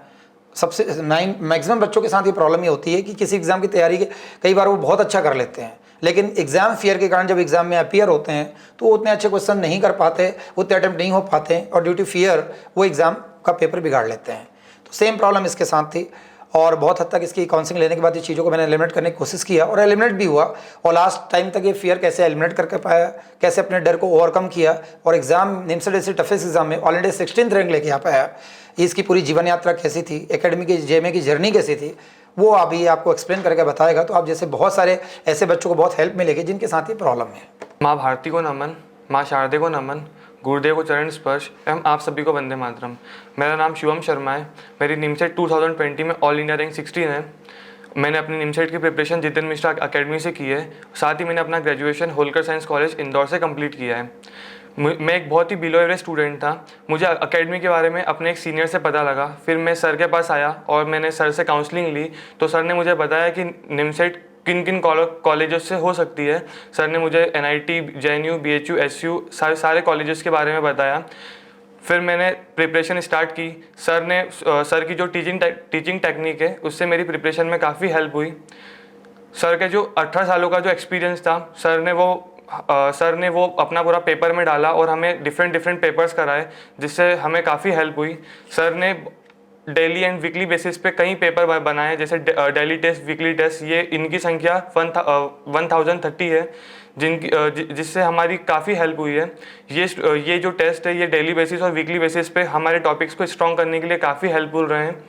सबसे मैक्सिमम बच्चों के साथ ये प्रॉब्लम ये होती है कि किसी एग्ज़ाम की तैयारी के कई बार वो बहुत अच्छा कर लेते हैं, लेकिन एग्ज़ाम फियर के कारण जब एग्ज़ाम में अपीयर होते हैं तो वो उतने अच्छे क्वेश्चन नहीं कर पाते, उतने अटैम्प्ट नहीं हो पाते और ड्यू टू फियर वो एग्ज़ाम का पेपर बिगाड़ लेते हैं। तो सेम प्रॉब्लम इसके साथ थी और बहुत हद तक इसकी काउंसलिंग लेने के बाद ये चीज़ों को मैंने एलिमिनेट करने की कोशिश किया और एलिमिनेट भी हुआ। और लास्ट टाइम तक ये फियर कैसे एलिमिनेट करके पाया, कैसे अपने डर को ओवरकम किया और एग्ज़ाम निमसेट जैसे टफेस्ट एग्जाम में ऑलरेडी 16th रैंक लेके आ पाया। इसकी पूरी जीवन यात्रा कैसी थी, एकेडमी की JMA की जर्नी कैसी थी, वो अभी आपको एक्सप्लेन करके बताएगा। तो आप जैसे बहुत सारे ऐसे बच्चों को बहुत हेल्प मिलेगी जिनके साथ ये प्रॉब्लम है। माँ भारती को नमन, माँ शारदे को नमन, गुरुदेव को चरण स्पर्श एवं आप सभी को वंदे मातरम। मेरा नाम शुभम शर्मा है। मेरी निमसेट 2020 में ऑल इंडिया रैंक 16 है। मैंने अपनी निमसेट की प्रिपरेशन जितिन मिश्रा एकेडमी से की है। साथ ही मैंने अपना graduation Holkar science college Indore से कंप्लीट किया है। मैं एक बहुत ही बिलो एवरेज स्टूडेंट था। मुझे एकेडमी के बारे में अपने एक सीनियर से पता लगा। फिर मैं सर के पास आया और मैंने सर से काउंसलिंग ली तो सर ने मुझे बताया कि निमसेट किन किन कॉलेजेस से हो सकती है। सर ने मुझे NIT, JNU, BHU, SU सारे कॉलेजेस के बारे में बताया। फिर मैंने प्रिपरेशन स्टार्ट की। सर की जो टीचिंग टेक्निक है उससे मेरी प्रिपरेशन में काफ़ी हेल्प हुई। सर के जो 18 सालों का जो एक्सपीरियंस था, सर ने वो अपना पूरा पेपर में डाला और हमें डिफरेंट पेपर्स कराए, जिससे हमें काफ़ी हेल्प हुई। सर ने डेली एंड वीकली बेसिस पे कई पेपर बनाए, जैसे डेली टेस्ट, वीकली टेस्ट। ये इनकी संख्या 1030 है, जिससे हमारी काफ़ी हेल्प हुई है। ये जो टेस्ट है ये डेली बेसिस और वीकली बेसिस पे हमारे टॉपिक्स को स्ट्रॉन्ग करने के लिए काफ़ी हेल्पफुल रहे हैं।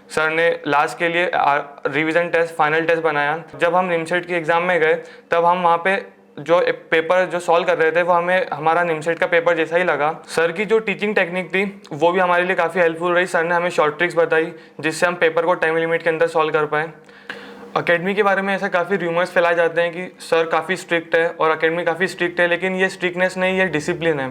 सर ने लास्ट के लिए रिवीजन टेस्ट, फाइनल टेस्ट बनाया। जब हम निमसेट की एग्ज़ाम में गए तब हम वहाँ पे जो पेपर जो सॉल्व कर रहे थे वो हमें हमारा निमसेट का पेपर जैसा ही लगा। सर की जो टीचिंग टेक्निक थी वो भी हमारे लिए काफ़ी हेल्पफुल रही। सर ने हमें शॉर्ट ट्रिक्स बताई जिससे हम पेपर को टाइम लिमिट के अंदर सॉल्व कर पाए। अकेडमी के बारे में ऐसा काफ़ी रूमर्स फैलाए जाते हैं कि सर काफ़ी स्ट्रिक्ट है और अकेडमी काफ़ी स्ट्रिक्ट है, लेकिन ये स्ट्रिक्टनेस नहीं, ये डिसिप्लिन है।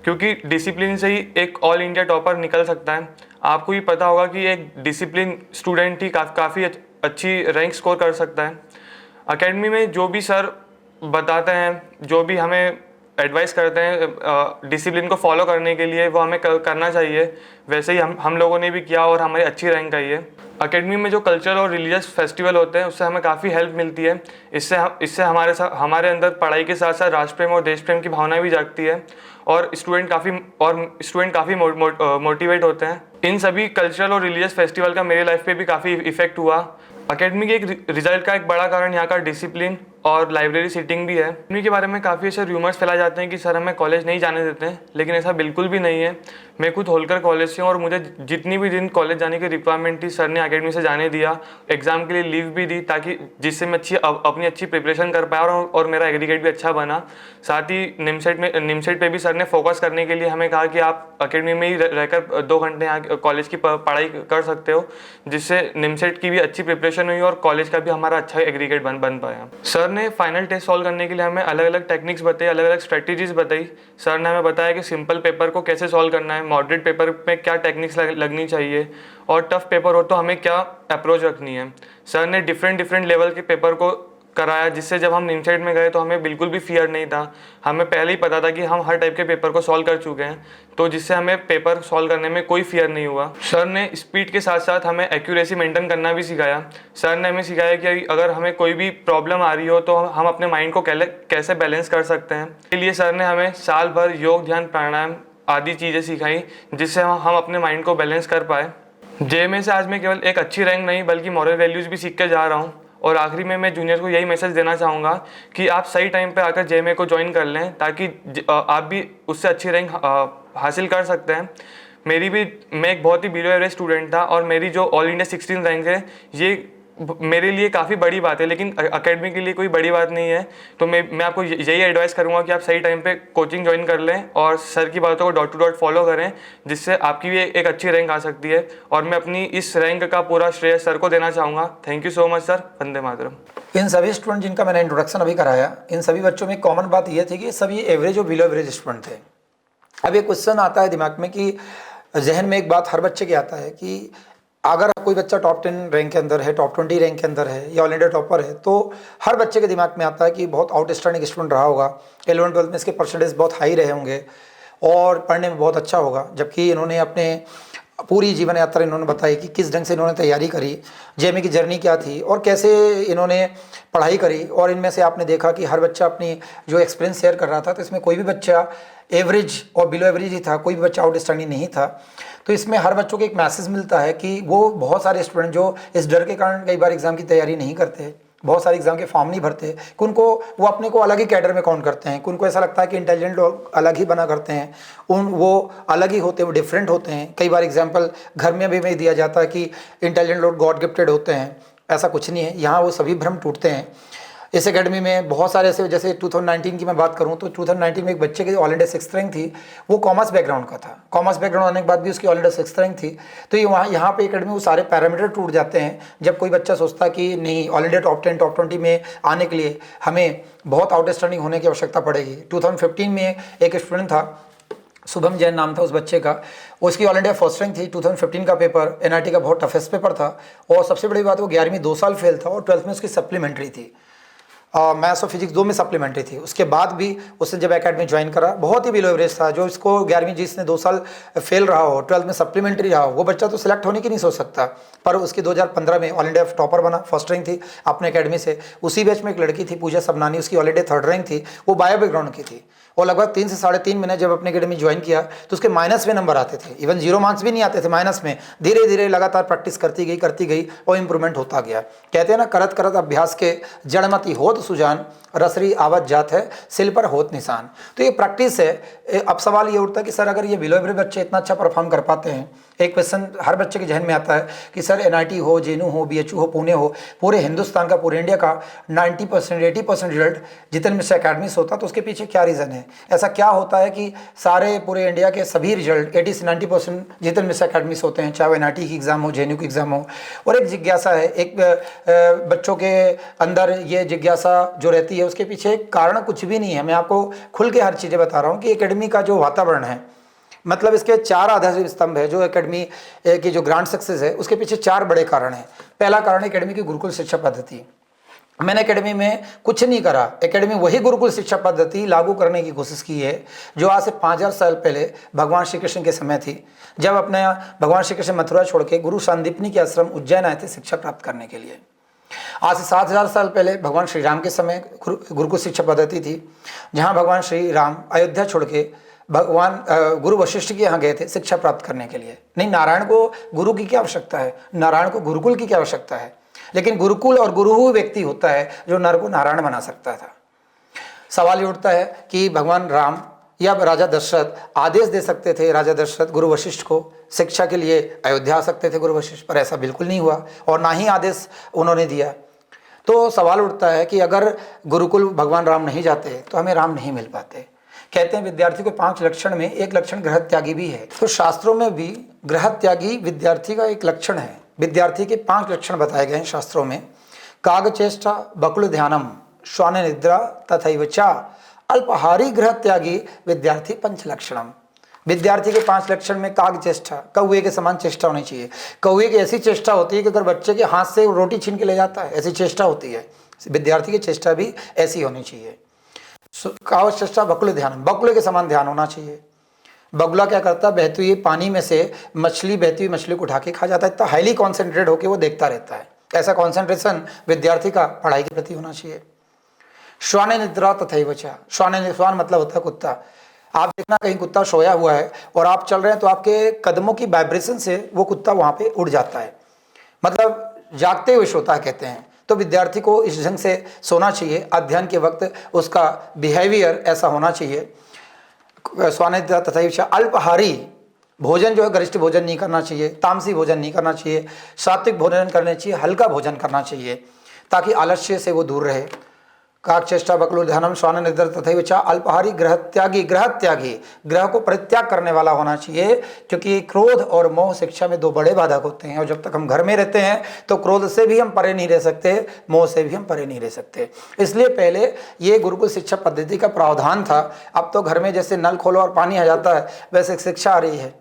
क्योंकि डिसिप्लिन से ही एक ऑल इंडिया टॉपर निकल सकता है। आपको भी पता होगा कि एक डिसिप्लिन स्टूडेंट ही काफ़ी अच्छी रैंक स्कोर कर सकता है। अकेडमी में जो भी सर बताते हैं, जो भी हमें एडवाइस करते हैं डिसिप्लिन को फॉलो करने के लिए, वो हमें करना चाहिए। वैसे ही हम लोगों ने भी किया और हमारी अच्छी रैंक आई है। अकेडमी में जो कल्चरल और रिलीजियस फेस्टिवल होते हैं उससे हमें काफ़ी हेल्प मिलती है। इससे हमारे अंदर पढ़ाई के साथ साथ राष्ट्र प्रेम और देश प्रेम की भावना भी जागती है और स्टूडेंट काफ़ी मोटिवेट होते हैं। इन सभी कल्चरल और रिलीजियस फेस्टिवल का मेरे लाइफ पे भी काफ़ी इफेक्ट हुआ। अकेडमी के एक रिजल्ट का एक बड़ा कारण यहाँ का डिसिप्लिन और लाइब्रेरी सीटिंग भी है। अकेडमी के बारे में काफ़ी ऐसे रूमर्स फैलाए जाते हैं कि सर हमें कॉलेज नहीं जाने देते हैं, लेकिन ऐसा बिल्कुल भी नहीं है। मैं खुद होलकर कॉलेज से हूँ और मुझे जितनी भी दिन कॉलेज जाने की रिक्वायरमेंट थी सर ने अकेडमी से जाने दिया। एग्ज़ाम के लिए लीव भी दी ताकि जिससे मैं अपनी अच्छी प्रिपरेशन कर पाया और मेरा एग्रीगेट भी अच्छा बना। साथ ही निमसेट पे भी सर ने फोकस करने के लिए हमें कहा कि आप अकेडमी में ही रहकर 2 घंटे यहाँ कॉलेज की पढ़ाई कर सकते हो, जिससे निमसेट की भी अच्छी प्रिपरेशन हुई और कॉलेज का भी हमारा अच्छा एग्रीगेट बन पाया। सर ने फाइनल टेस्ट सॉल्व करने के लिए हमें अलग अलग टेक्निक्स बताई, अलग अलग स्ट्रेटजीज बताई। सर ने हमें बताया कि सिंपल पेपर को कैसे सॉल्व करना है, मॉडरेट पेपर में क्या टेक्निक्स लगनी चाहिए और टफ पेपर हो तो हमें क्या अप्रोच रखनी है। सर ने डिफरेंट लेवल के पेपर को कराया, जिससे जब हम निमसेट में गए तो हमें बिल्कुल भी फियर नहीं था। हमें पहले ही पता था कि हम हर टाइप के पेपर को सॉल्व कर चुके हैं, तो जिससे हमें पेपर सॉल्व करने में कोई फियर नहीं हुआ। सर ने स्पीड के साथ साथ हमें एक्यूरेसी मेंटेन करना भी सिखाया। सर ने हमें सिखाया कि अगर हमें कोई भी प्रॉब्लम आ रही हो तो हम अपने माइंड को कैसे बैलेंस कर सकते हैं। इसके लिए सर ने हमें साल भर योग, ध्यान, प्राणायाम आदि चीज़ें सिखाई, जिससे हम अपने माइंड को बैलेंस कर पाए। जेएमए से आज मैं केवल एक अच्छी रैंक नहीं बल्कि मॉरल वैल्यूज़ भी सीख के जा रहा हूँ। और आखिरी में मैं जूनियर को यही मैसेज देना चाहूँगा कि आप सही टाइम पे आकर जेएमए को ज्वाइन कर लें, ताकि आप भी उससे अच्छी रैंक हासिल कर सकते हैं। मैं एक बहुत ही बिलो एवरेज स्टूडेंट था और मेरी जो ऑल इंडिया 16 रैंक है ये मेरे लिए काफ़ी बड़ी बात है, लेकिन अकेडमी के लिए कोई बड़ी बात नहीं है। तो मैं आपको यही एडवाइस करूँगा कि आप सही टाइम पे कोचिंग ज्वाइन कर लें और सर की बातों co dot to dot follow करें, जिससे आपकी भी एक अच्छी रैंक आ सकती है। और मैं अपनी इस रैंक का पूरा श्रेय सर को देना चाहूँगा। Thank you so much sir. वंदे मातरम। इन सभी स्टूडेंट जिनका मैंने इंट्रोडक्शन अभी कराया, इन सभी बच्चों में कॉमन बात यह थी कि सभी एवरेज और बिलो एवरेज स्टूडेंट थे। अब एक क्वेश्चन आता है दिमाग में कि जहन में एक बात हर बच्चे के आता है कि अगर कोई बच्चा टॉप 10 रैंक के अंदर है, टॉप 20 रैंक के अंदर है या ऑल इंडिया टॉपर है, तो हर बच्चे के दिमाग में आता है कि बहुत आउटस्टैंडिंग स्टूडेंट रहा होगा, 11-12 में इसके परसेंटेज बहुत हाई रहे होंगे और पढ़ने में बहुत अच्छा होगा। जबकि इन्होंने अपने पूरी जीवन यात्रा इन्होंने बताई कि किस ढंग से इन्होंने तैयारी करी, जेएमए की जर्नी क्या थी और कैसे इन्होंने पढ़ाई करी। और इनमें से आपने देखा कि हर बच्चा अपनी जो एक्सपीरियंस शेयर कर रहा था, तो इसमें कोई भी बच्चा एवरेज और बिलो एवरेज ही था, कोई भी बच्चा आउटस्टैंडिंग नहीं था। तो इसमें हर बच्चों को एक मैसेज मिलता है कि वो बहुत सारे स्टूडेंट जो इस डर के कारण कई बार एग्ज़ाम की तैयारी नहीं करते, बहुत सारे एग्जाम के फॉर्म नहीं भरते, कि उनको वो अपने को अलग ही कैडर में काउंट करते हैं, कि उनको ऐसा लगता है कि इंटेलिजेंट लोग अलग ही बना करते हैं, वो अलग ही होते हैं, वो डिफरेंट होते हैं। कई बार एग्जाम्पल घर में भी दिया जाता है कि इंटेलिजेंट लोग गॉड गिफ्टेड होते हैं, ऐसा कुछ नहीं है। यहाँ वो सभी भ्रम टूटते हैं। इस एकेडमी में बहुत सारे ऐसे, जैसे 2019 की मैं बात करूं तो 2019 में एक बच्चे की ऑल इंडिया 6th रैंक थी, वो कॉमर्स बैकग्राउंड का था। कॉमर्स बैकग्राउंड होने के बाद भी उसकी ऑल इंडिया 6th रैंक थी। तो ये यहाँ पे एकेडमी वो सारे पैरामीटर टूट जाते हैं जब कोई बच्चा सोचता है कि नहीं, ऑल इंडिया टॉप 10 टॉप 20 में आने के लिए हमें बहुत आउटस्टैंडिंग होने की आवश्यकता पड़ेगी। 2015 में एक स्टूडेंट था, शुभम जैन नाम था उस बच्चे का, उसकी ऑल इंडिया फर्स्ट रैंक थी। 2015 का पेपर एनआईटी का बहुत टफेस्ट पेपर था और सबसे बड़ी बात वो 11वीं 2 साल फेल था और 12th में उसकी सप्लीमेंट्री थी, मैथ्स और फिजिक्स 2 में सप्लीमेंट्री थी। उसके बाद भी उसने जब एकेडमी ज्वाइन करा, बहुत ही बिलो एवरेज था। जो इसको 11वीं जिसने 2 साल फेल रहा हो, 12th में सप्लीमेंट्री रहा हो, वो बच्चा तो सिलेक्ट होने की नहीं सोच सकता। पर उसकी 2015 में ऑल इंडिया टॉपर बना, फर्स्ट रैंक थी अपने एकेडमी से। उसी बैच में एक लड़की थी पूजा सबनानी, उसकी ऑल इंडिया 3rd रैंक थी, वो बायो बैकग्राउंड की थी और लगभग 3 से 3.5 महीने जब अपने एकेडमी ज्वाइन किया तो उसके माइनस में नंबर आते थे, इवन 0 मार्क्स भी नहीं आते थे, माइनस में। धीरे धीरे लगातार प्रैक्टिस करती गई और इंप्रूवमेंट होता गया। कहते हैं ना, करत करत अभ्यास के जड़मती होत सुजान, रसरी आवत जात है सिल पर होत निशान। तो ये प्रैक्टिस है। अब सवाल ये उठता है कि सर अगर ये बिलो एवरेज बच्चे इतना अच्छा परफॉर्म कर पाते हैं, एक क्वेश्चन हर बच्चे के जहन में आता है कि सर एनआईटी हो, जेएनयू हो, बीएचयू हो, पुणे हो, पूरे हिंदुस्तान का, पूरे इंडिया का 90% 80% रिजल्ट जितने मिश्रा अकेडमी से होता, तो उसके पीछे क्या रीज़न है? ऐसा क्या होता है कि सारे पूरे इंडिया के सभी रिजल्ट 80 से 90% जितने मिश्रा अकेडमी से होते हैं, चाहे वो एनआईटी की एग्ज़ाम हो, जेएनयू की एग्ज़ाम हो? और एक जिज्ञासा है, एक बच्चों के अंदर ये जिज्ञासा जो रहती है, उसके पीछे कारण कुछ भी नहीं है। मैं आपको खुल के हर चीज़ें बता रहा हूँ कि एकेडमी का जो वातावरण है, मतलब इसके 4 आधार स्तंभ है। जो एकेडमी की जो ग्रांड सक्सेस है, उसके पीछे 4 बड़े कारण हैं। पहला कारण एकेडमी की गुरुकुल शिक्षा पद्धति। मैंने एकेडमी में कुछ नहीं करा। एकेडमी वही गुरुकुल शिक्षा पद्धति लागू करने की कोशिश की है जो आज से 5000 साल पहले भगवान श्री कृष्ण के समय थी, जब अपने भगवान श्री कृष्ण मथुरा छोड़ के गुरु सांदीपनी के आश्रम उज्जैन आए थे शिक्षा प्राप्त करने के लिए। आज से 7000 साल पहले भगवान श्री राम के समय गुरुकुल शिक्षा पद्धति थी, जहाँ भगवान श्री राम अयोध्या छोड़ के भगवान गुरु वशिष्ठ के यहाँ गए थे शिक्षा प्राप्त करने के लिए। नहीं, नारायण को गुरु की क्या आवश्यकता है, नारायण को गुरुकुल की क्या आवश्यकता है, लेकिन गुरुकुल और गुरु वो व्यक्ति होता है जो नर को नारायण बना सकता था। सवाल ये उठता है कि भगवान राम या राजा दशरथ आदेश दे सकते थे, राजा दशरथ गुरु वशिष्ठ को शिक्षा के लिए अयोध्या आ सकते थे गुरु वशिष्ठ, पर ऐसा बिल्कुल नहीं हुआ और ना ही आदेश उन्होंने दिया। तो सवाल उठता है कि अगर गुरुकुल भगवान राम नहीं जाते तो हमें राम नहीं मिल पाते। कहते हैं विद्यार्थी को 5 लक्षण में एक लक्षण गृह त्यागी भी है, तो शास्त्रों में भी गृह त्यागी विद्यार्थी का एक लक्षण है। विद्यार्थी के 5 लक्षण बताए गए हैं शास्त्रों में। कागचेष्टा बकुल ध्यानम श्वान निद्रा तथैव च अल्पहारी गृह त्यागी विद्यार्थी 5 लक्षणम। विद्यार्थी के 5 लक्षण में काग चेष्टा, कौवे के समान चेष्टा होनी चाहिए। कौवे की ऐसी चेष्टा होती है कि अगर बच्चे के हाथ से रोटी छीन के ले जाता है, ऐसी चेष्टा होती है। विद्यार्थी की चेष्टा भी ऐसी होनी चाहिए। काग चेष्टा बकुल ध्यान, बकुले के समान ध्यान होना चाहिए। बगुला क्या करता है, बहती हुई पानी में से मछली, बहती हुई मछली को उठा के खा जाता है। इतना हाईली कॉन्सेंट्रेट होकर वो देखता रहता है। ऐसा कॉन्सेंट्रेशन विद्यार्थी का पढ़ाई के प्रति होना चाहिए। श्वान निद्रा तथैव च, श्वान मतलब होता है कुत्ता। आप देखना कहीं कुत्ता सोया हुआ है और आप चल रहे हैं तो आपके कदमों की वाइब्रेशन से वो कुत्ता वहाँ पे उड़ जाता है, मतलब जागते हुए सोता है कहते हैं। तो विद्यार्थी को इस ढंग से सोना चाहिए। अध्ययन के वक्त उसका बिहेवियर ऐसा होना चाहिए। स्वानिद्रा तथा च अल्पहारी भोजन जो है गरिष्ठ भोजन नहीं करना चाहिए, तामसी भोजन नहीं करना चाहिए, सात्विक भोजन करना चाहिए, हल्का भोजन करना चाहिए ताकि आलस्य से वो दूर रहे। काकचेष्टा बकलु ध्यानम श्वान निद्रा तथैव च अल्पहारी गृह त्यागी, ग्रह को परित्याग करने वाला होना चाहिए, क्योंकि क्रोध और मोह शिक्षा में 2 बड़े बाधक होते हैं। और जब तक हम घर में रहते हैं तो क्रोध से भी हम परे नहीं रह सकते, मोह से भी हम परे नहीं रह सकते। इसलिए पहले ये गुरुकुल शिक्षा पद्धति का प्रावधान था। अब तो घर में जैसे नल खोलो और पानी आ जाता है, वैसे शिक्षा आ रही है।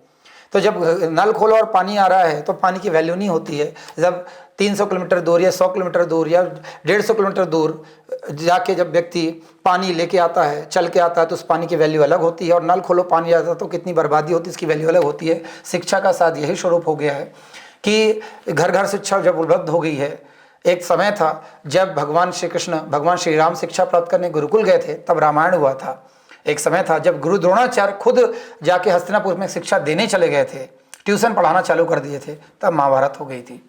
तो जब नल खोलो और पानी आ रहा है तो पानी की वैल्यू नहीं होती है। जब 300 किलोमीटर दूर या 100 किलोमीटर दूर या 150 किलोमीटर दूर जाके जब व्यक्ति पानी लेके आता है, चल के आता है, तो उस पानी की वैल्यू अलग होती है। और नल खोलो पानी आता है तो कितनी बर्बादी होती है, इसकी वैल्यू अलग होती है। शिक्षा का साथ यही स्वरूप हो गया है कि घर घर शिक्षा जब उपलब्ध हो गई है। एक समय था जब भगवान श्री कृष्ण, भगवान श्री राम शिक्षा प्राप्त करने गुरुकुल गए थे, तब रामायण हुआ था। एक समय था जब गुरु द्रोणाचार्य खुद जाके हस्तिनापुर में शिक्षा देने चले गए थे, ट्यूशन पढ़ाना चालू कर दिए थे, तब महाभारत हो गई थी।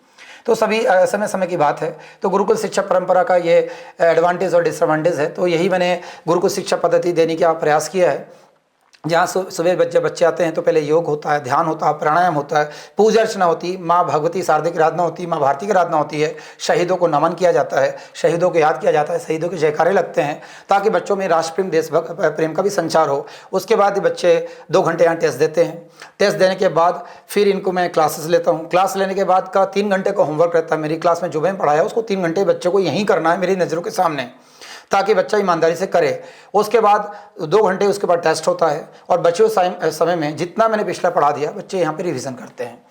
तो सभी समय की बात है। तो गुरुकुल शिक्षा परंपरा का ये एडवांटेज और डिसएडवांटेज है। तो यही मैंने गुरुकुल शिक्षा पद्धति देने का प्रयास किया है, जहाँ सुबह बच्चे आते हैं तो पहले योग होता है, ध्यान होता है, प्राणायाम होता है, पूजा अर्चना होती, माँ भगवती शारदा की आराधना होती, माँ भारती की आराधना होती है, शहीदों को नमन किया जाता है, शहीदों को याद किया जाता है, शहीदों के जयकारे लगते हैं ताकि बच्चों में राष्ट्र प्रेम, देश प्रेम का भी संचार हो। उसके बाद बच्चे 2 घंटे यहाँ टेस्ट देते हैं। टेस्ट देने के बाद फिर इनको मैं क्लासेस लेता हूँ। क्लास लेने के बाद का 3 घंटे का होमवर्क रहता है। मेरी क्लास में जो मैंने पढ़ाया उसको 3 घंटे बच्चे को यहीं करना है, मेरी नज़रों के सामने, ताकि बच्चा ईमानदारी से करे। उसके बाद 2 घंटे उसके बाद टेस्ट होता है और बच्चे समय में जितना मैंने पिछला पढ़ा दिया बच्चे यहाँ पे रिवीजन करते हैं।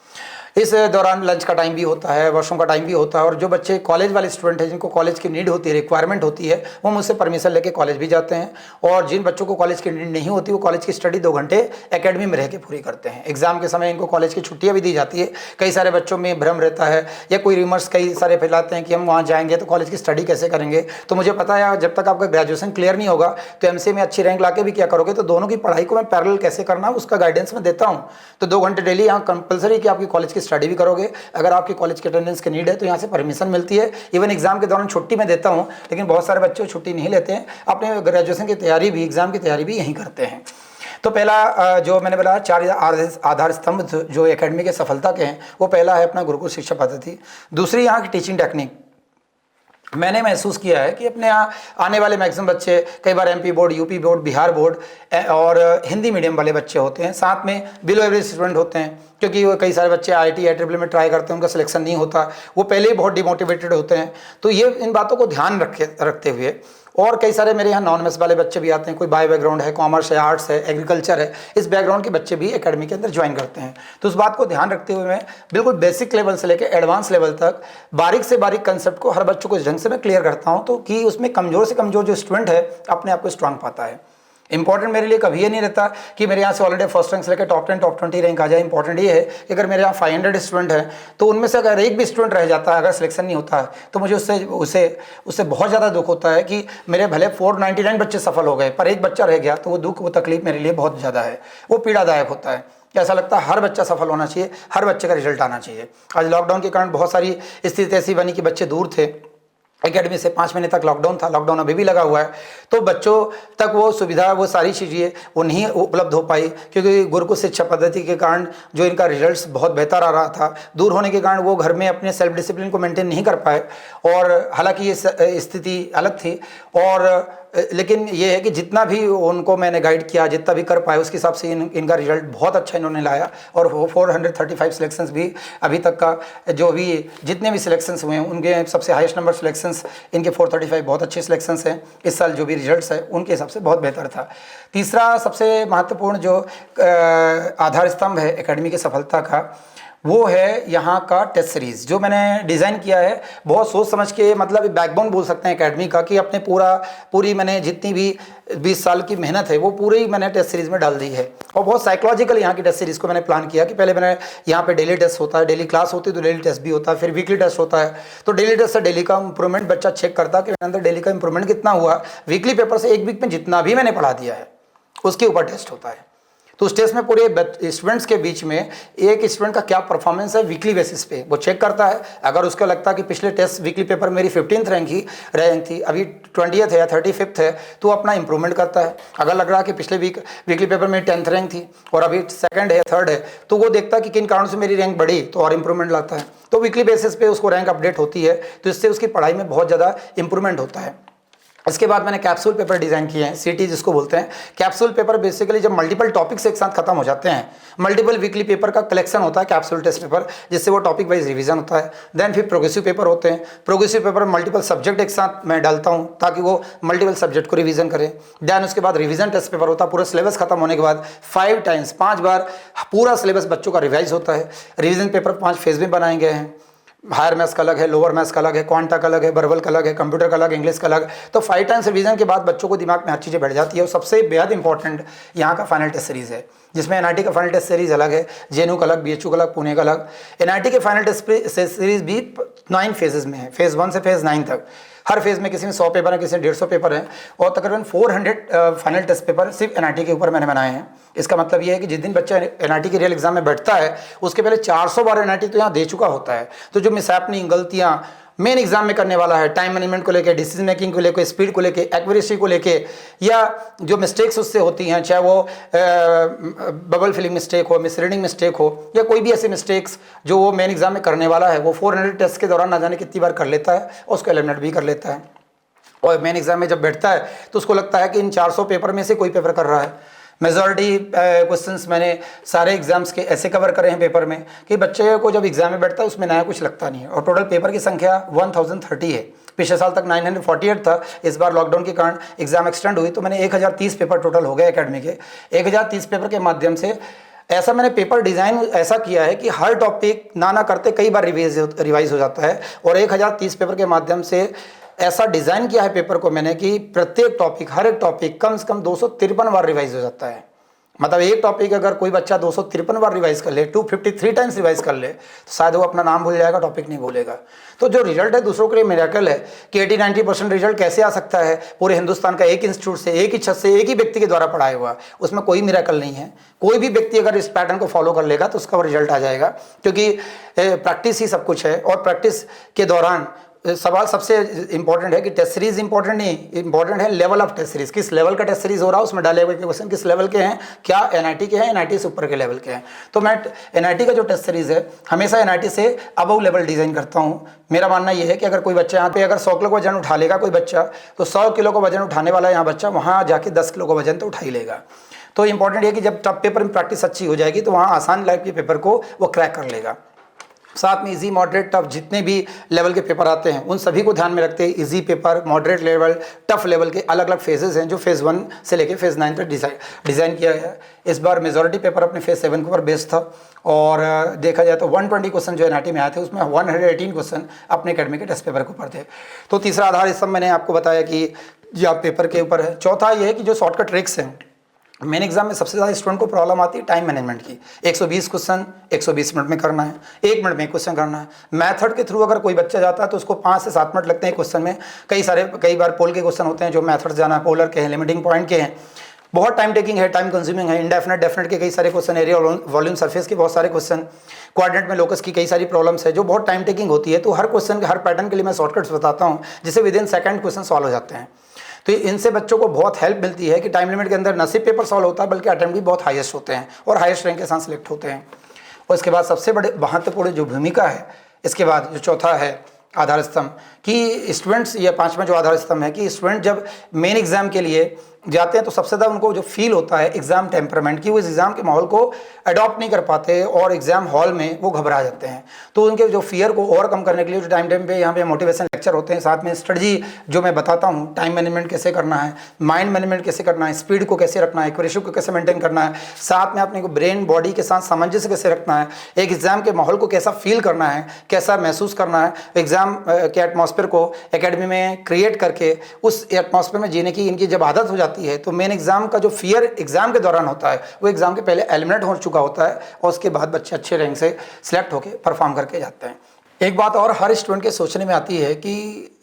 इस दौरान लंच का टाइम भी होता है, वर्षों का टाइम भी होता है। और जो बच्चे कॉलेज वाले स्टूडेंट हैं, जिनको कॉलेज की नीड होती है, रिक्वायरमेंट होती है, वो मुझसे परमिशन लेके कॉलेज भी जाते हैं। और जिन बच्चों को कॉलेज की नीड नहीं होती, वो कॉलेज की स्टडी 2 घंटे एकेडमी में रह के पूरी करते हैं। एग्जाम के समय इनको कॉलेज की छुट्टियाँ भी दी जाती है। कई सारे बच्चों में भ्रम रहता है या कोई रिमर्स कई सारे फैलाते हैं कि हम वहाँ जाएंगे तो कॉलेज की स्टडी कैसे करेंगे। तो मुझे पता है जब तक आपका ग्रेजुएशन क्लियर नहीं होगा तो एमसीए में अच्छी रैंक लाके भी क्या करोगे। तो दोनों की पढ़ाई को मैं पैरेलल कैसे करना है उसका गाइडेंस मैं देता हूँ। तो 2 घंटे डेली यहाँ कंपलसरी कि आपकी कॉलेज की स्टडी भी करोगे। अगर आपकी कॉलेज की अटेंडेंस की नीड है तो यहाँ से परमिशन मिलती है। इवन एग्जाम के दौरान छुट्टी मैं देता हूँ, लेकिन बहुत सारे बच्चे छुट्टी नहीं लेते हैं, अपने ग्रेजुएशन की तैयारी भी, एग्जाम की तैयारी भी यहीं करते हैं। तो पहला जो मैंने बोला 4 आधार स्तंभ जो एकेडमी के सफलता के हैं, वो पहला है अपना गुरुकुल शिक्षा पद्धति। दूसरी यहाँ की टीचिंग टेक्निक। मैंने महसूस किया है कि अपने यहाँ आने वाले मैक्सिमम बच्चे कई बार MP board, UP board, Bihar board और हिंदी मीडियम वाले बच्चे होते हैं, साथ में बिलो एवरेज स्टूडेंट होते हैं, क्योंकि वो कई सारे बच्चे IIT IEEE में ट्राई करते हैं, उनका सिलेक्शन नहीं होता, वो पहले ही बहुत डिमोटिवेटेड होते हैं। तो ये इन बातों को ध्यान रखते हुए और कई सारे मेरे यहाँ नॉन मैथ्स वाले बच्चे भी आते हैं, कोई बायो बैकग्राउंड है, कॉमर्स है, आर्ट्स है, एग्रीकल्चर है, इस बैकग्राउंड के बच्चे भी एकेडमी के अंदर ज्वाइन करते हैं। तो उस बात को ध्यान रखते हुए मैं बिल्कुल बेसिक लेवल से लेकर एडवांस लेवल तक बारीक से बारीक कंसेप्ट को हर बच्चों को इस ढंग से मैं क्लियर करता हूँ, तो कि उसमें कमज़ोर से कमज़ोर जो स्टूडेंट है अपने आप को स्ट्रांग पाता है। इंपॉर्टेंट मेरे लिए कभी ये नहीं रहता कि मेरे यहाँ से ऑलरेडी फर्स्ट रैंक से लेकर टॉप 10 टॉप 20 रैंक आ जाए। इंपॉर्टेंट ये है कि अगर मेरे यहाँ 500 स्टूडेंट हैं तो उनमें से अगर एक भी स्टूडेंट रह जाता है, अगर सिलेक्शन नहीं होता है, तो मुझे उससे बहुत ज़्यादा दुख होता है कि मेरे भले 499 बच्चे सफल हो गए पर एक बच्चा रह गया, तो वो दुख, वो तकलीफ मेरे लिए बहुत ज़्यादा है, वो पीड़ादायक होता है। ऐसा लगता है हर बच्चा सफल होना चाहिए, हर बच्चे का रिजल्ट आना चाहिए। आज लॉकडाउन के कारण बहुत सारी स्थिति ऐसी बनी कि बच्चे दूर थे एकेडमी से, 5 महीने तक लॉकडाउन था, लॉकडाउन अभी भी लगा हुआ है, तो बच्चों तक वो सुविधा, वो सारी चीज़ें वो नहीं उपलब्ध हो पाई, क्योंकि गुरुकुल शिक्षा पद्धति के कारण जो इनका रिजल्ट्स बहुत बेहतर आ रहा था, दूर होने के कारण वो घर में अपने सेल्फ डिसिप्लिन को मेंटेन नहीं कर पाए। और हालांकि ये स्थिति अलग थी, और लेकिन ये है कि जितना भी उनको मैंने गाइड किया, जितना भी कर पाए, उसके हिसाब से इनका रिजल्ट बहुत अच्छा इन्होंने लाया। और 435 सिलेक्शंस भी अभी तक का जो भी जितने भी सिलेक्शंस हुए हैं उनके सबसे हाईएस्ट नंबर सिलेक्शंस इनके 435 बहुत अच्छे सिलेक्शंस हैं। इस साल जो भी रिजल्ट्स है उनके हिसाब से बहुत बेहतर था। तीसरा सबसे महत्वपूर्ण जो आधार स्तंभ है एकेडमी की सफलता का, वो है यहाँ का टेस्ट सीरीज़ जो मैंने डिज़ाइन किया है, बहुत सोच समझ के, मतलब बैकबोन बोल सकते हैं एकेडमी का, कि अपने पूरी मैंने जितनी भी 20 साल की मेहनत है वो पूरी मैंने टेस्ट सीरीज़ में डाल दी है। और बहुत साइकोलॉजिकल यहाँ की टेस्ट सीरीज़ को मैंने प्लान किया कि पहले मैंने यहाँ पे डेली टेस्ट होता है, डेली क्लास होती है तो डेली टेस्ट भी होता है, फिर वीकली टेस्ट होता है। तो डेली टेस्ट से डेली का इंप्रूवमेंट बच्चा चेक करता है कि मेरे अंदर डेली का इंप्रूवमेंट कितना हुआ। वीकली पेपर से एक वीक में जितना भी मैंने पढ़ा दिया है उसके ऊपर टेस्ट होता है। तो उस टेस्ट में पूरे स्टूडेंट्स के बीच में एक स्टूडेंट का क्या परफॉर्मेंस है वीकली बेसिस पे वो चेक करता है। अगर उसको लगता है कि पिछले टेस्ट वीकली पेपर मेरी 15th रैंक थी, अभी 20th है या 35th है, तो अपना इंप्रूवमेंट करता है। अगर लग रहा है कि पिछले वीकली पेपर मेरी 10th रैंक थी और अभी 2nd है, 3rd है, तो वो देखता है कि किन कारणों से मेरी रैंक बढ़ी, तो और इंप्रूवमेंट लाता है। तो वीकली बेसिस पे उसको रैंक अपडेट होती है, तो इससे उसकी पढ़ाई में बहुत ज़्यादा इंप्रूवमेंट होता है। इसके बाद मैंने कैप्सूल पेपर डिज़ाइन किए हैं, सीटी जिसको बोलते हैं। कैप्सूल पेपर बेसिकली जब मल्टीपल टॉपिक्स एक साथ खत्म हो जाते हैं, मल्टीपल वीकली पेपर का कलेक्शन होता है कैप्सूल टेस्ट पेपर, जिससे वो टॉपिक वाइज रिवीजन होता है। देन फिर प्रोग्रेसिव पेपर होते हैं। प्रोग्रेसिव पेपर में मल्टीपल सब्जेक्ट एक साथ मैं डालता हूँ ताकि वो मल्टीपल सब्जेक्ट को रिवीजन करें। देन उसके बाद रिवीजन टेस्ट पेपर होता है। पूरा सिलेबस खत्म होने के बाद 5 बार पूरा सिलेबस बच्चों का रिवाइज होता है। रिवीजन पेपर 5 फेज में बनाए गए हैं। हायर मैथ्स का अलग है, लोअर मैथ्स का अलग है, क्वांटा का अलग है, वर्बल का अलग है, कंप्यूटर का अलग, इंग्लिश का अलग। तो 5 टाइम्स रिवीजन के बाद बच्चों को दिमाग में हर चीज़ें बैठ जाती है। और सबसे बेहद इंपॉर्टेंट यहाँ का फाइनल टेस्ट सीरीज़ है, जिसमें एनआईटी का फाइनल टेस्ट सीरीज़ अलग है, जेएनयू का अलग, बीएचयू का अलग, पुणे का अलग। एनआईटी के फाइनल टेस्ट सीरीज़ भी 9 फेजेज में है, फेज़ 1 से फेज़ 9 तक। हर फेज़ में किसी में 100 पेपर है, किसी में 150 पेपर है, और तकरीबन 400 फाइनल टेस्ट पेपर सिर्फ एनआईटी के ऊपर मैंने बनाए हैं। इसका मतलब ये है कि जिस दिन बच्चा एनआईटी के रियल एग्जाम में बैठता है उसके पहले 400 बार एनआईटी तो यहाँ दे चुका होता है। तो जो मिसहैपनिंग, गलतियाँ मेन एग्जाम में करने वाला है, टाइम मैनेजमेंट को लेके, डिसीजन मेकिंग को लेके, स्पीड को लेके, एक्यूरेसी को लेके, या जो मिस्टेक्स उससे होती हैं, चाहे वो बबल फिलिंग मिस्टेक हो, मिसरीडिंग मिस्टेक हो, या कोई भी ऐसे मिस्टेक्स जो वो मेन एग्जाम में करने वाला है, वो 400 टेस्ट के दौरान ना जाने कितनी बार कर लेता है और उसको एलिमिनेट भी कर लेता है। और मेन एग्जाम में जब बैठता है तो उसको लगता है कि इन 400 पेपर में से कोई पेपर कर रहा है। मेजॉरिटी क्वेश्चंस मैंने सारे एग्जाम्स के ऐसे कवर करे हैं पेपर में कि बच्चे को जब एग्जाम में बैठता है उसमें नया कुछ लगता नहीं है। और टोटल पेपर की संख्या 1030 है। पिछले साल तक 948 था, इस बार लॉकडाउन के कारण एग्जाम एक्सटेंड हुई तो मैंने 1030 पेपर टोटल हो गए एकेडमी के। 1030 पेपर के माध्यम से ऐसा मैंने पेपर डिज़ाइन ऐसा किया है कि हर टॉपिक ना करते कई बार रिवाइज हो जाता है। और 1030 पेपर के माध्यम से ऐसा डिज़ाइन किया है पेपर को मैंने कि प्रत्येक टॉपिक, हर एक टॉपिक कम से कम 253 बार रिवाइज हो जाता है। मतलब एक टॉपिक अगर कोई बच्चा 253 बार रिवाइज कर ले, 253 टाइम्स रिवाइज कर ले, तो शायद वो अपना नाम भूल जाएगा, टॉपिक नहीं भूलेगा। तो जो रिजल्ट है दूसरों के लिए मिरेकल है कि 80-90% रिजल्ट कैसे आ सकता है पूरे हिंदुस्तान का एक इंस्टीट्यूट से, एक ही छत से, एक ही व्यक्ति के द्वारा पढ़ाया हुआ, उसमें कोई मिरेकल नहीं है। कोई भी व्यक्ति अगर इस पैटर्न को फॉलो कर लेगा तो उसका वो रिजल्ट आ जाएगा, क्योंकि प्रैक्टिस ही सब कुछ है। और प्रैक्टिस के दौरान सवाल सबसे इंपॉर्टेंट है कि टेस्ट सीरीज इंपॉर्टेंट नहीं, इंपॉर्टेंट है लेवल ऑफ टेस्ट सीरीज। किस लेवल का टेस्ट सीरीज हो रहा है, उसमें डाले हुए क्वेश्चन किस लेवल के हैं, क्या एनआईटी के हैं, एनआईटी से ऊपर के लेवल के हैं। तो मैं एनआईटी का जो टेस्ट सीरीज है हमेशा एनआईटी से अबव लेवल डिजाइन करता हूँ। मेरा मानना यह है कि अगर कोई बच्चा यहाँ पे अगर 100 किलो का वजन उठा लेगा कोई बच्चा, तो 100 किलो का वजन उठाने वाला यहाँ बच्चा वहाँ जाके 10 किलो का वजन तो उठा ही लेगा। तो इंपॉर्टेंट है कि जब टफ पेपर में प्रैक्टिस अच्छी हो जाएगी तो वहाँ आसान लाइफ के पेपर को वो क्रैक कर लेगा। साथ में इजी, मॉडरेट, टफ जितने भी लेवल के पेपर आते हैं उन सभी को ध्यान में रखते हैं easy paper, moderate level, tough level के अलग अलग फेजेस हैं जो फेज़ 1 से लेके फेज़ 9 तक डिज़ाइन किया गया है। इस बार मेजॉरिटी पेपर अपने फेज़ 7 के ऊपर बेस्ड था और देखा जाए तो 120 क्वेश्चन जो एनआईटी में आए थे उसमें 118 क्वेश्चन अपने अकेडमी के टेस्ट पेपर के ऊपर थे। तो तीसरा आधार इस सब मैंने आपको बताया कि जो आप पेपर के ऊपर है। चौथा ये है कि जो शॉर्टकट ट्रिक्स हैं, मेन एग्जाम में सबसे ज़्यादा स्टूडेंट को प्रॉब्लम आती है टाइम मैनेजमेंट की। 120 क्वेश्चन 120 मिनट में करना है, 1 मिनट में एक क्वेश्चन करना है। मेथड के थ्रू अगर कोई बच्चा जाता है तो उसको 5 से 7 मिनट लगते हैं क्वेश्चन में। कई बार पोल के क्वेश्चन होते हैं जो मेथड जाना पोलर के हैं, लिमिटिंग पॉइंट के हैं, बहुत टाइम टेकिंग है, टाइम कंज्यूमिंग है। इंडेफिनेट डेफिनेट के कई सारे क्वेश्चन, एरिया वॉल्यूम सरफेस के बहुत सारे क्वेश्चन, कोऑर्डिनेट में लोकस की कई सारी प्रॉब्लम्स है जो बहुत टाइम टेकिंग होती है। तो हर क्वेश्चन हर पैटर्न के लिए मैं शॉर्टकट्स बताता हूँ जिससे with in second question solve हो जाते हैं। तो इनसे बच्चों को बहुत हेल्प मिलती है कि टाइम लिमिट के अंदर न सिर्फ पेपर सॉल्व होता है बल्कि अटेम्प्ट भी बहुत हाईएस्ट होते हैं और हाईएस्ट रैंक के साथ सिलेक्ट होते हैं। और इसके बाद सबसे बड़े महत्वपूर्ण जो भूमिका है, इसके बाद जो चौथा है आधार स्तंभ कि स्टूडेंट्स, या पांचवा जो आधार स्तंभ है कि स्टूडेंट जब मेन एग्जाम के लिए जाते हैं तो सबसे ज़्यादा उनको जो फील होता है एग्जाम टेम्परामेंट की, वो इस एग्जाम के माहौल को अडॉप्ट नहीं कर पाते और एग्जाम हॉल में वो घबरा जाते हैं। तो उनके जो फियर को ओवरकम करने के लिए जो टाइम पे यहाँ पे मोटिवेशन लेक्चर होते हैं, साथ में स्ट्रेटजी जो मैं बताता हूँ, टाइम मैनेजमेंट कैसे करना है, माइंड मैनेजमेंट कैसे करना है, स्पीड को कैसे रखना है, एक्यूरेसी को कैसे मेंटेन करना है, साथ में अपने को ब्रेन बॉडी के साथ सामंजस्य कैसे रखना है, एक एग्जाम के माहौल को कैसा फील करना है, कैसा महसूस करना है, एग्जाम के एटमॉस्फेयर को एकेडमी में क्रिएट करके उस एटमॉस्फेयर में जीने की इनकी जब आदत हो जाती है तो मेन एग्जाम का जो फियर एग्जाम के दौरान होता है वो एग्जाम के पहले एलिमिनेट हो चुका होता है और उसके बाद बच्चे अच्छे रैंक से सिलेक्ट होकर परफॉर्म करके जाते हैं। एक बात और हर स्टूडेंट के सोचने में आती है कि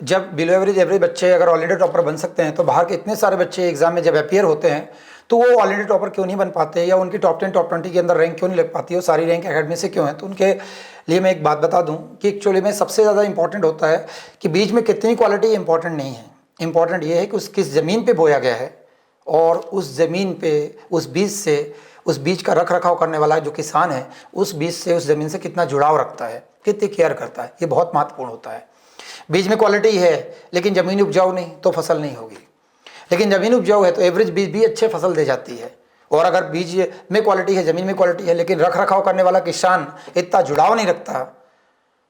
जब बिलो एवरेज बच्चे अगर ऑल इंडिया टॉपर बन सकते हैं तो बाहर के इतने सारे बच्चे एग्जाम में जब अपियर होते हैं तो वो ऑल इंडिया टॉपर क्यों नहीं बन पाते या उनकी टॉप 10 टॉप 20 के अंदर रैंक क्यों नहीं लग पाती, वो सारी रैंक एकेडमी से क्यों है। तो उनके लिए मैं एक बात बता दूं कि एक्चुअली में सबसे ज़्यादा इंपॉर्टेंट होता है कि बीज में कितनी क्वालिटी इंपॉर्टेंट नहीं है, इंपॉर्टेंट ये है कि उस किस ज़मीन पर बोया गया है और उस ज़मीन पे उस बीज से, उस बीज का रख रखाव करने वाला जो किसान है उस बीज से, उस ज़मीन से कितना जुड़ाव रखता है, कितनी केयर करता है, ये बहुत महत्वपूर्ण होता है। बीज में क्वालिटी है लेकिन ज़मीन उपजाऊ नहीं तो फसल नहीं होगी, लेकिन ज़मीन उपजाऊ है तो एवरेज बीज भी अच्छे फसल दे जाती है। और अगर बीज में क्वालिटी है, ज़मीन में क्वालिटी है लेकिन रख रखाव करने वाला किसान इतना जुड़ाव नहीं रखता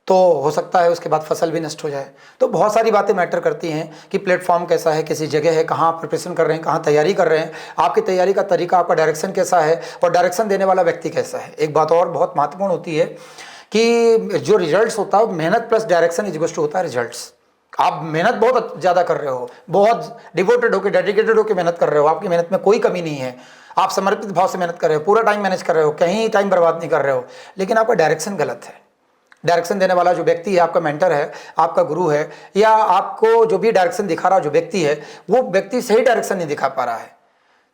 तो हो सकता है उसके बाद फसल भी नष्ट हो जाए। तो बहुत सारी बातें मैटर करती हैं कि प्लेटफॉर्म कैसा है, किसी जगह है, कहाँ आप प्रिपरेशन कर रहे हैं, कहाँ तैयारी कर रहे हैं, आपकी तैयारी का तरीका, आपका डायरेक्शन कैसा है और डायरेक्शन देने वाला व्यक्ति कैसा है। एक बात और बहुत महत्वपूर्ण होती है कि जो रिजल्ट्स होता है मेहनत plus direction is equals to होता है रिजल्ट्स। आप मेहनत बहुत ज़्यादा कर रहे हो, बहुत डिवोटेड होकर, डेडिकेटेड होकर मेहनत कर रहे हो, आपकी मेहनत में कोई कमी नहीं है, आप समर्पित भाव से मेहनत कर रहे हो, पूरा टाइम मैनेज कर रहे हो, कहीं टाइम बर्बाद नहीं कर रहे हो, लेकिन आपका डायरेक्शन गलत है। डायरेक्शन देने वाला जो व्यक्ति है, आपका मेंटर है, आपका गुरु है, या आपको जो भी डायरेक्शन दिखा रहा जो व्यक्ति है वो व्यक्ति सही डायरेक्शन नहीं दिखा पा रहा है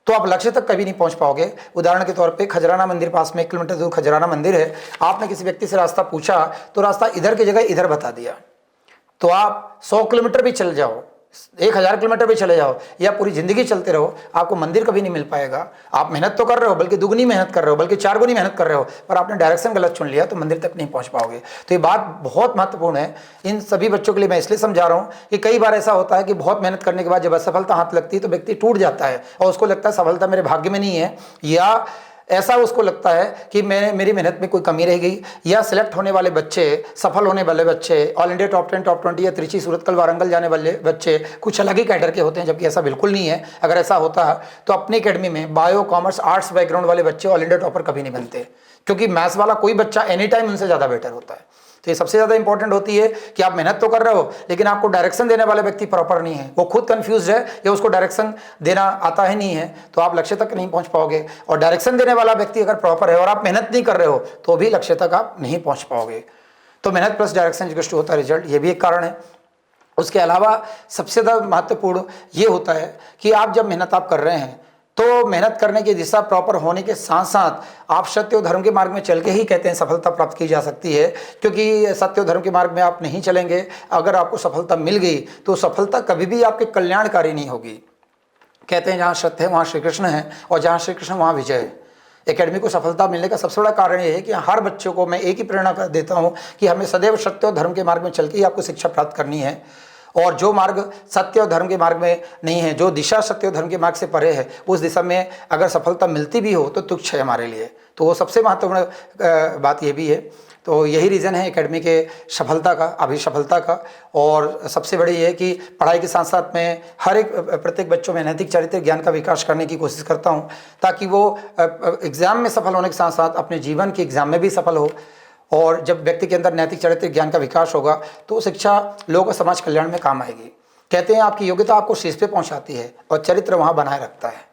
तो आप लक्ष्य तक कभी नहीं पहुंच पाओगे। उदाहरण के तौर पे खजराना मंदिर पास में 1 किलोमीटर दूर खजराना मंदिर है, आपने किसी व्यक्ति से रास्ता पूछा तो रास्ता इधर की जगह इधर बता दिया, तो आप 100 किलोमीटर भी चल जाओ, 1000 किलोमीटर भी चले जाओ या पूरी ज़िंदगी चलते रहो, आपको मंदिर कभी नहीं मिल पाएगा। आप मेहनत तो कर रहे हो, बल्कि दुगनी मेहनत कर रहे हो, बल्कि 4 गुनी मेहनत कर रहे हो, पर आपने डायरेक्शन गलत चुन लिया तो मंदिर तक नहीं पहुंच पाओगे। तो ये बात बहुत महत्वपूर्ण है इन सभी बच्चों के लिए। मैं इसलिए समझा रहा हूँ कि कई बार ऐसा होता है कि बहुत मेहनत करने के बाद जब असफलता हाथ लगती है तो व्यक्ति टूट जाता है और उसको लगता है सफलता मेरे भाग्य में नहीं है, या ऐसा उसको लगता है कि मेरी मेहनत में कोई कमी रह गई, या सिलेक्ट होने वाले बच्चे, सफल होने वाले बच्चे, ऑल इंडिया टॉप 10 टॉप 20 या त्रिची सूरतकल वारंगल जाने वाले बच्चे कुछ अलग ही कैडर के होते हैं, जबकि ऐसा बिल्कुल नहीं है। अगर ऐसा होता तो अपनी एकेडमी में बायो कॉमर्स आर्ट्स बैकग्राउंड वाले बच्चे ऑल इंडिया टॉपर कभी नहीं बनते, क्योंकि मैथ्स वाला कोई बच्चा एनी टाइम उनसे ज़्यादा बेटर होता है। तो ये सबसे ज़्यादा इंपॉर्टेंट होती है कि आप मेहनत तो कर रहे हो लेकिन आपको डायरेक्शन देने वाले व्यक्ति प्रॉपर नहीं है, वो खुद कंफ्यूज है या उसको डायरेक्शन देना आता ही नहीं है, तो आप लक्ष्य तक नहीं पहुंच पाओगे। और डायरेक्शन देने वाला व्यक्ति अगर प्रॉपर है और आप मेहनत नहीं कर रहे हो तो भी लक्ष्य तक आप नहीं पहुंच पाओगे। तो मेहनत प्लस डायरेक्शन इक्वल्स टू होता है रिजल्ट, ये भी एक कारण है। उसके अलावा सबसे ज़्यादा महत्वपूर्ण ये होता है कि आप जब मेहनत आप कर रहे हैं तो मेहनत करने की दिशा प्रॉपर होने के साथ साथ आप सत्य और धर्म के मार्ग में चल के ही कहते हैं सफलता प्राप्त की जा सकती है, क्योंकि सत्य और धर्म के मार्ग में आप नहीं चलेंगे, अगर आपको सफलता मिल गई तो सफलता कभी भी आपके कल्याणकारी नहीं होगी। कहते हैं जहाँ सत्य है वहाँ श्री कृष्ण है और जहाँ श्री कृष्ण वहाँ विजय है। एकेडमी को सफलता मिलने का सबसे बड़ा कारण ये है कि हर बच्चों को मैं एक ही प्रेरणा देता हूँ कि हमें सदैव सत्य और धर्म के मार्ग में चल के ही आपको शिक्षा प्राप्त करनी है, और जो मार्ग सत्य और धर्म के मार्ग में नहीं है, जो दिशा सत्य और धर्म के मार्ग से परे है, उस दिशा में अगर सफलता मिलती भी हो तो तुच्छ है हमारे लिए। तो वो सबसे महत्वपूर्ण बात ये भी है। तो यही रीज़न है एकेडमी के सफलता का, अभी सफलता का। और सबसे बड़ी ये है कि पढ़ाई के साथ साथ मैं हर एक प्रत्येक बच्चों में नैतिक चरित्र ज्ञान का विकास करने की कोशिश करता हूँ, ताकि वो एग्ज़ाम में सफल होने के साथ साथ अपने जीवन के एग्ज़ाम में भी सफल हो। और जब व्यक्ति के अंदर नैतिक चरित्र ज्ञान का विकास होगा तो शिक्षा लोगों और समाज कल्याण में काम आएगी। कहते हैं आपकी योग्यता आपको शीर्ष पे पहुँचाती है और चरित्र वहाँ बनाए रखता है।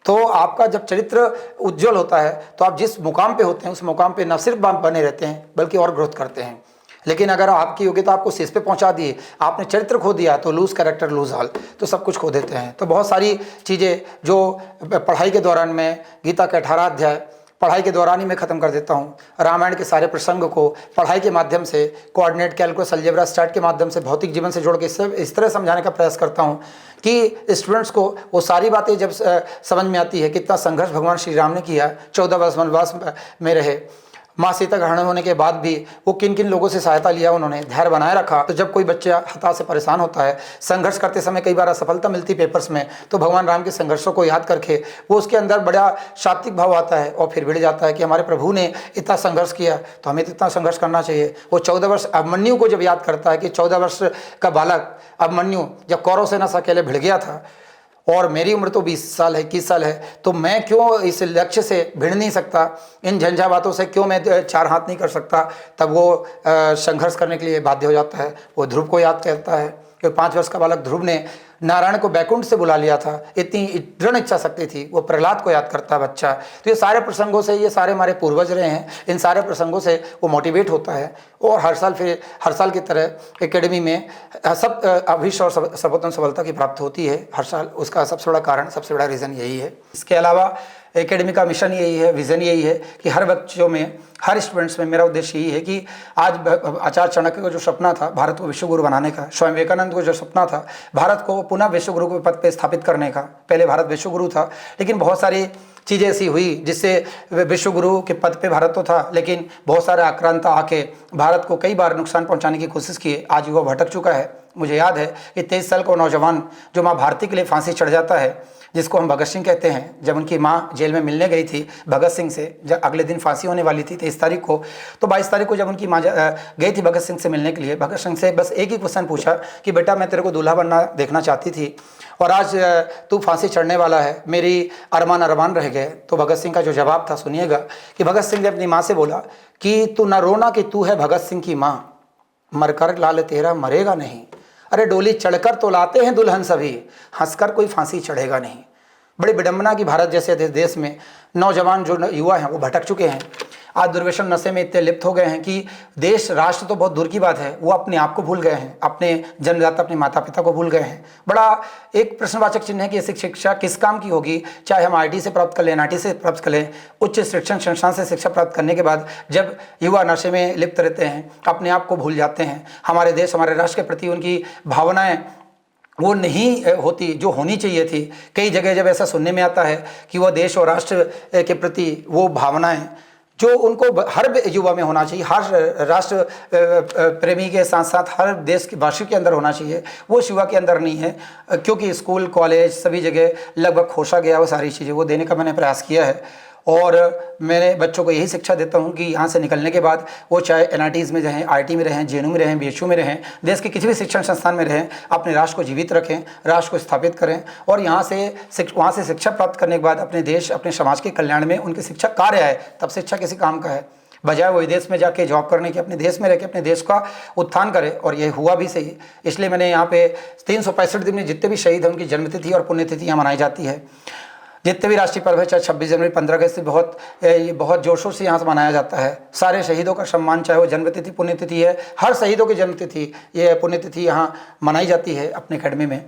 तो आपका जब चरित्र उज्जवल होता है तो आप जिस मुकाम पे होते हैं उस मुकाम पे न सिर्फ आप बने रहते हैं बल्कि और ग्रोथ करते हैं। लेकिन अगर आपकी योग्यता आपको शीर्ष पे पहुंचा दी, आपने चरित्र खो दिया, तो लूज कैरेक्टर लूज ऑल, तो सब कुछ खो देते हैं। तो बहुत सारी चीज़ें जो पढ़ाई के दौरान में गीता के 18 अध्याय पढ़ाई के दौरान ही मैं ख़त्म कर देता हूँ। रामायण के सारे प्रसंग को पढ़ाई के माध्यम से, कोऑर्डिनेट, कैलकुलस, अलजेब्रा, स्टैट के माध्यम से भौतिक जीवन से जोड़ के इस तरह समझाने का प्रयास करता हूँ कि स्टूडेंट्स को वो सारी बातें जब समझ में आती है। कितना संघर्ष भगवान श्री राम ने किया, 14 वर्ष वनवास में रहे, माँ सीता का हरण होने के बाद भी वो किन किन लोगों से सहायता लिया, उन्होंने धैर्य बनाए रखा। तो जब कोई बच्चा हताश से परेशान होता है, संघर्ष करते समय कई बार असफलता मिलती पेपर्स में, तो भगवान राम के संघर्षों को याद करके वो उसके अंदर बड़ा सात्विक भाव आता है और फिर भिड़ जाता है कि हमारे प्रभु ने इतना संघर्ष किया तो हमें तो इतना संघर्ष करना चाहिए। वो 14 वर्ष अभिमन्यु को जब याद करता है कि 14 वर्ष का बालक अभिमन्यु जब कौरव सेना से अकेले भिड़ गया था और मेरी उम्र तो 20 साल है, 21 साल है, तो मैं क्यों इस लक्ष्य से भिड़ नहीं सकता, इन झंझावातों से क्यों मैं 4 हाथ नहीं कर सकता। तब वो संघर्ष करने के लिए बाध्य हो जाता है। वो ध्रुव को याद करता है कि 5 वर्ष का बालक ध्रुव ने नारायण को बैकुंठ से बुला लिया था, इतनी दृढ़ इच्छा शक्ति थी। वो प्रहलाद को याद करता है बच्चा। तो ये सारे प्रसंगों से, ये सारे हमारे पूर्वज रहे हैं, इन सारे प्रसंगों से वो मोटिवेट होता है। और हर साल की तरह एकेडमी में सब अभिष्ट और सर्वोत्तम सफलता की प्राप्त होती है हर साल। उसका सबसे बड़ा कारण, सबसे बड़ा रीज़न यही है। इसके अलावा एकेडमी का मिशन यही है, विज़न यही है कि हर बच्चों में, हर स्टूडेंट्स में मेरा उद्देश्य यही है कि आज आचार्य चाणक्य का जो सपना था भारत को विश्व गुरु बनाने का, स्वामी विवेकानंद को जो सपना था भारत को पुनः विश्व गुरु के पद पे स्थापित करने का, पहले भारत विश्व गुरु था लेकिन बहुत सारी चीज़ें ऐसी हुई जिससे विश्व गुरु के पद पे भारत तो था लेकिन बहुत सारे आक्रांता आके भारत को कई बार नुकसान पहुंचाने की कोशिश की। आज वो भटक चुका है। मुझे याद है कि 23 साल का नौजवान जो माँ भारती के लिए फांसी चढ़ जाता है, जिसको हम भगत सिंह कहते हैं, जब उनकी माँ जेल में मिलने गई थी भगत सिंह से, जब अगले दिन फांसी होने वाली थी 23 तारीख को, तो 22 तारीख को जब उनकी माँ गई थी भगत सिंह से मिलने के लिए, भगत सिंह से बस एक ही क्वेश्चन पूछा कि बेटा मैं तेरे को दूल्हा बनना देखना चाहती थी और आज तू फांसी चढ़ने वाला है, मेरी अरमान रह गए। तो भगत सिंह का जो जवाब था सुनिएगा कि भगत सिंह ने अपनी माँ से बोला कि तू न रोना कि तू है भगत सिंह की माँ, मरकर लाल तेरा मरेगा नहीं। अरे डोली चढ़कर तो लाते हैं दुल्हन सभी, हंसकर कोई फांसी चढ़ेगा नहीं। बड़ी विडंबना की भारत जैसे देश में नौजवान जो युवा हैं वो भटक चुके हैं। आज दुर्व्यसन नशे में इतने लिप्त हो गए हैं कि देश राष्ट्र तो बहुत दूर की बात है, वो अपने आप को भूल गए हैं, अपने जन्मदाता अपने माता पिता को भूल गए हैं। बड़ा एक प्रश्नवाचक चिन्ह है कि ऐसी शिक्षा किस काम की होगी, चाहे हम IIT से प्राप्त कर लें, NIT से प्राप्त कर लें, उच्च शिक्षण संस्थान से शिक्षा प्राप्त करने के बाद जब युवा नशे में लिप्त रहते हैं, अपने आप को भूल जाते हैं, हमारे देश हमारे राष्ट्र के प्रति उनकी भावनाएं वो नहीं होती जो होनी चाहिए थी। कई जगह जब ऐसा सुनने में आता है कि वो देश और राष्ट्र के प्रति वो भावनाएं जो उनको हर युवा में होना चाहिए, हर राष्ट्र प्रेमी के साथ साथ हर देश के वासी के अंदर होना चाहिए, वो युवा के अंदर नहीं है, क्योंकि स्कूल कॉलेज सभी जगह लगभग खोसा गया वो सारी चीज़ें। वो देने का मैंने प्रयास किया है और मैंने बच्चों को यही शिक्षा देता हूँ कि यहाँ से निकलने के बाद वो चाहे NITs में रहें, IIT में रहें, JNU में रहें, BHU में रहें, देश के किसी भी शिक्षण संस्थान में रहें, अपने राष्ट्र को जीवित रखें, राष्ट्र को स्थापित करें और वहाँ से शिक्षा प्राप्त करने के बाद अपने देश अपने समाज के कल्याण में उनकी शिक्षा कार्य आए, तब शिक्षा किसी काम का है। बजाय वो विदेश में जाके जॉब करने के अपने देश में रह के अपने देश का उत्थान करे। और ये हुआ भी सही। इसलिए मैंने यहाँ पे 365 दिन में जितने भी शहीद हैं उनकी जन्मतिथि और पुण्यतिथि यहाँ मनाई जाती है। जितने भी राष्ट्रीय पर्व है, चाहे 26 जनवरी, 15 अगस्त से बहुत जोर शोर से यहाँ से मनाया जाता है। सारे शहीदों का सम्मान, चाहे वो जन्मतिथि पुण्यतिथि है, हर शहीदों की जन्मतिथि ये पुण्यतिथि यहाँ मनाई जाती है अपने अकेडमी में।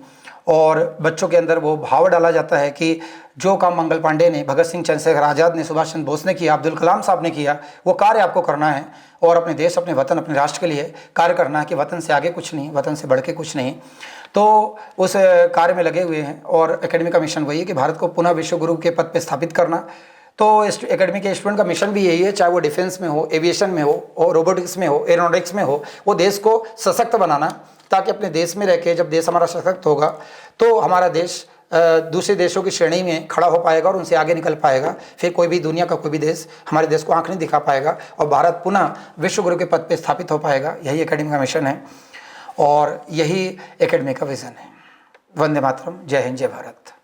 और बच्चों के अंदर वो भाव डाला जाता है कि जो काम मंगल पांडे ने, भगत सिंह, चंद्रशेखर आज़ाद ने, सुभाष चंद्र बोस ने किया, अब्दुल कलाम साहब ने किया, वो कार्य आपको करना है और अपने देश, अपने वतन, अपने राष्ट्र के लिए कार्य करना है कि वतन से आगे कुछ नहीं, वतन से बढ़ के कुछ नहीं। तो उस कार्य में लगे हुए हैं और एकेडमी का मिशन वही है कि भारत को पुनः विश्व गुरु के पद पे स्थापित करना। तो एकेडमी के स्टूडेंट का मिशन भी यही है, चाहे वो डिफेंस में हो, एविएशन में हो, और रोबोटिक्स में हो, एरोनॉटिक्स में हो, वो देश को सशक्त बनाना, ताकि अपने देश में रह के जब देश हमारा सशक्त होगा तो हमारा देश दूसरे देशों की श्रेणी में खड़ा हो पाएगा और उनसे आगे निकल पाएगा। फिर कोई भी दुनिया का कोई भी देश हमारे देश को आंख नहीं दिखा पाएगा और भारत पुनः विश्व गुरु के पद पे स्थापित हो पाएगा। यही एकेडमी का मिशन है और यही एकेडमी का विज़न है। वंदे मातरम। जय हिंद, जय भारत।